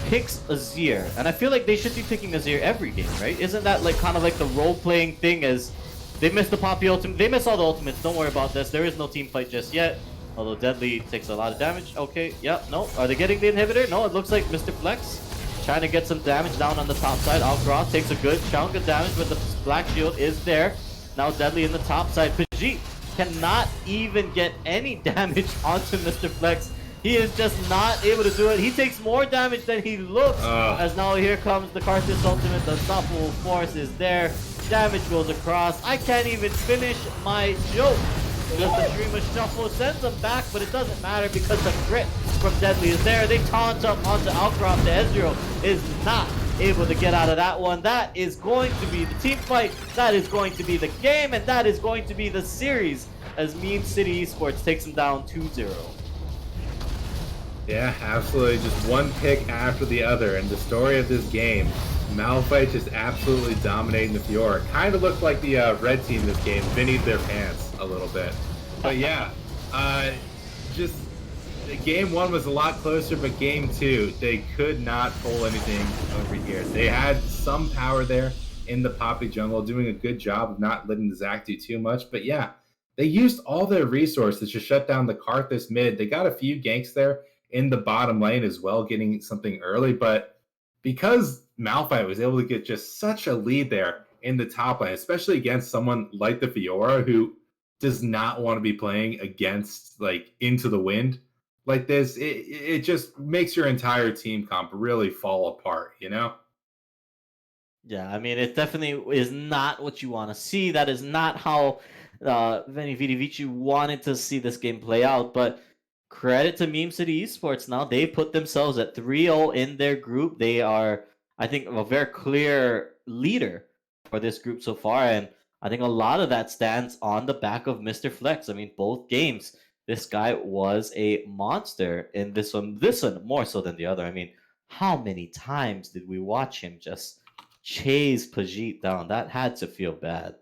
picks Azir, and I feel like they should be picking Azir every game, right? Isn't that like kind of like the role-playing thing? As they missed the Poppy ultimate, they missed all the ultimates. Don't worry about this. There is no team fight just yet. Although Deadly takes a lot of damage. Okay, yeah, no. Are they getting the inhibitor? No, it looks like Mr. Flex trying to get some damage down on the top side. Outcross takes a good chunk of damage, but the Black Shield is there. Now Deadly in the top side. Pajit cannot even get any damage onto Mr. Flex. He is just not able to do it. He takes more damage than he looks. As now here comes the Karthus ultimate. The unstoppable force is there. Damage goes across. I can't even finish my joke. Because the Dreamer Shuffle sends them back, but it doesn't matter because the crit from Deadly is there. They taunt up onto Outcrop. The Ezreal is not able to get out of that one. That is going to be the team fight. That is going to be the game, and that is going to be the series as Meme City Esports takes them down 2-0. Yeah, absolutely. Just one pick after the other, and the story of this game, Malphite just absolutely dominating the Fiora. Kind of looked like the red team this game. Vinny'd their pants a little bit. But yeah, just game one was a lot closer, but game two, they could not pull anything over here. They had some power there in the Poppy jungle, doing a good job of not letting the Zac do too much. But yeah, they used all their resources to shut down the Karthus mid. They got a few ganks there in the bottom lane as well, getting something early. But because Malphite was able to get just such a lead there in the top lane, especially against someone like the Fiora, who does not want to be playing against like into the wind like this, it just makes your entire team comp really fall apart, you know? Yeah, I mean, it definitely is not what you want to see. That is not how Veni Vidi Vici wanted to see this game play out. But credit to Meme City Esports now. They put themselves at 3-0 in their group. They are, I think, a very clear leader for this group so far. And I think a lot of that stands on the back of Mr. Flex. I mean, both games, this guy was a monster in this one. This one more so than the other. I mean, how many times did we watch him just chase Pajit down? That had to feel bad.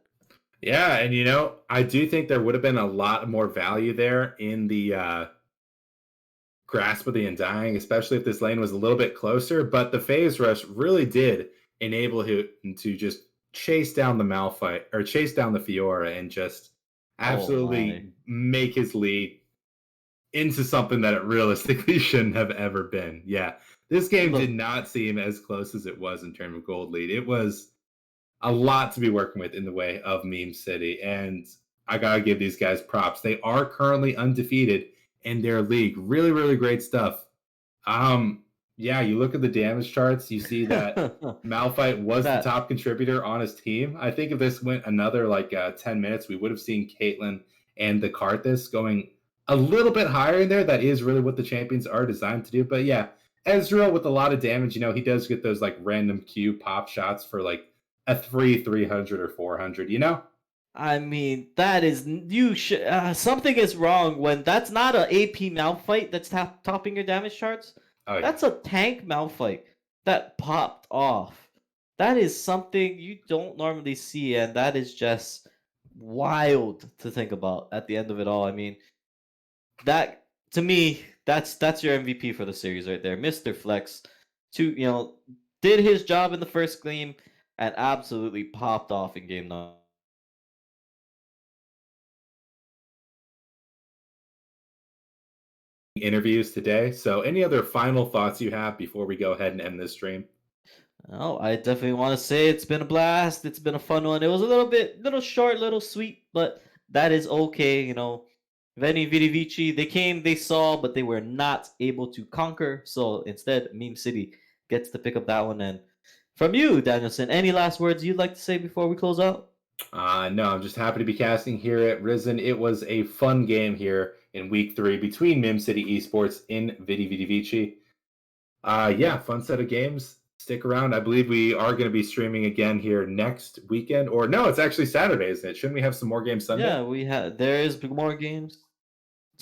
Yeah, and you know, I do think there would have been a lot more value there in the grasp of the Undying, especially if this lane was a little bit closer. But the phase rush really did enable him to just chase down the Malphite or chase down the Fiora and just Oh my. absolutely make his lead into something that it realistically shouldn't have ever been. Yeah, this game did Look, not seem as close as it was in terms of gold lead. It was a lot to be working with in the way of Meme City, and I gotta give these guys props. They are currently undefeated in their league. Really, really great stuff. Um, yeah, you look at the damage charts, you see that Malphite was the that top contributor on his team. I think if this went another like 10 minutes, we would have seen Caitlyn and the Karthus going a little bit higher in there. That is really what the champions are designed to do. But yeah, Ezreal with a lot of damage, you know, he does get those like random Q pop shots for like a 300 or 400, you know? I mean, that is you should something is wrong when that's not a AP Malphite that's topping your damage charts. Oh yeah. That's a tank Malphite that popped off. That is something you don't normally see, and that is just wild to think about at the end of it all. I mean, that to me, that's your MVP for the series right there, Mr. Flex. Did his job in the first game and absolutely popped off in game number. Interviews today. So any other final thoughts you have before we go ahead and end this stream? Oh, I definitely want to say it's been a blast. It's been a fun one. It was a little short, little sweet, but that is okay. Veni Vidi Vici, they came, they saw, but they were not able to conquer. So instead, Meme City gets to pick up that one. And from you, Danielson, any last words you'd like to say before we close out? No, I'm just happy to be casting here at Risen. It was a fun game here in week 3 between Mim City Esports in Vidi Vidi Vici. Yeah, fun set of games. Stick around. I believe we are going to be streaming again here next weekend. Or no, it's actually Saturday, isn't it? Shouldn't we have some more games Sunday? Yeah, there is more games.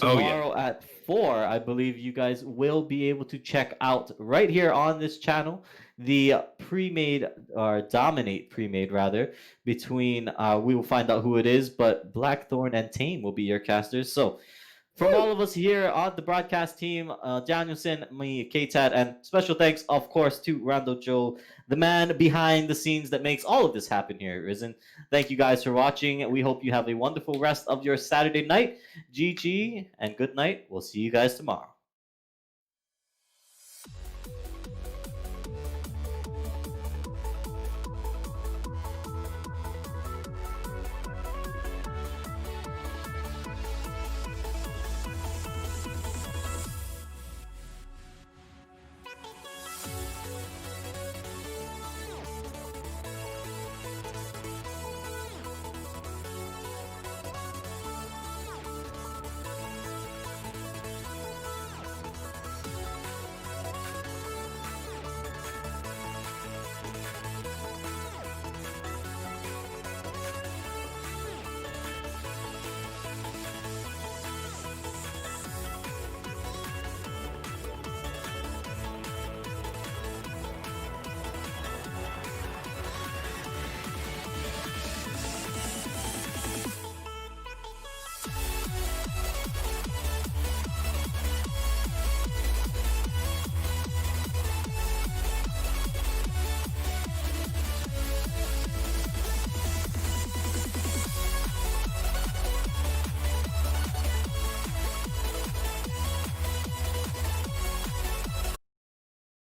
Oh yeah. Tomorrow at 4, I believe you guys will be able to check out right here on this channel the pre-made or dominate pre-made rather between we will find out who it is, but Blackthorn and Tame will be your casters. So from all of us here on the broadcast team, Danielson, me, K-Tad, and special thanks, of course, to Rando Joe, the man behind the scenes that makes all of this happen here at Risen. Thank you guys for watching. We hope you have a wonderful rest of your Saturday night. GG and good night. We'll see you guys tomorrow.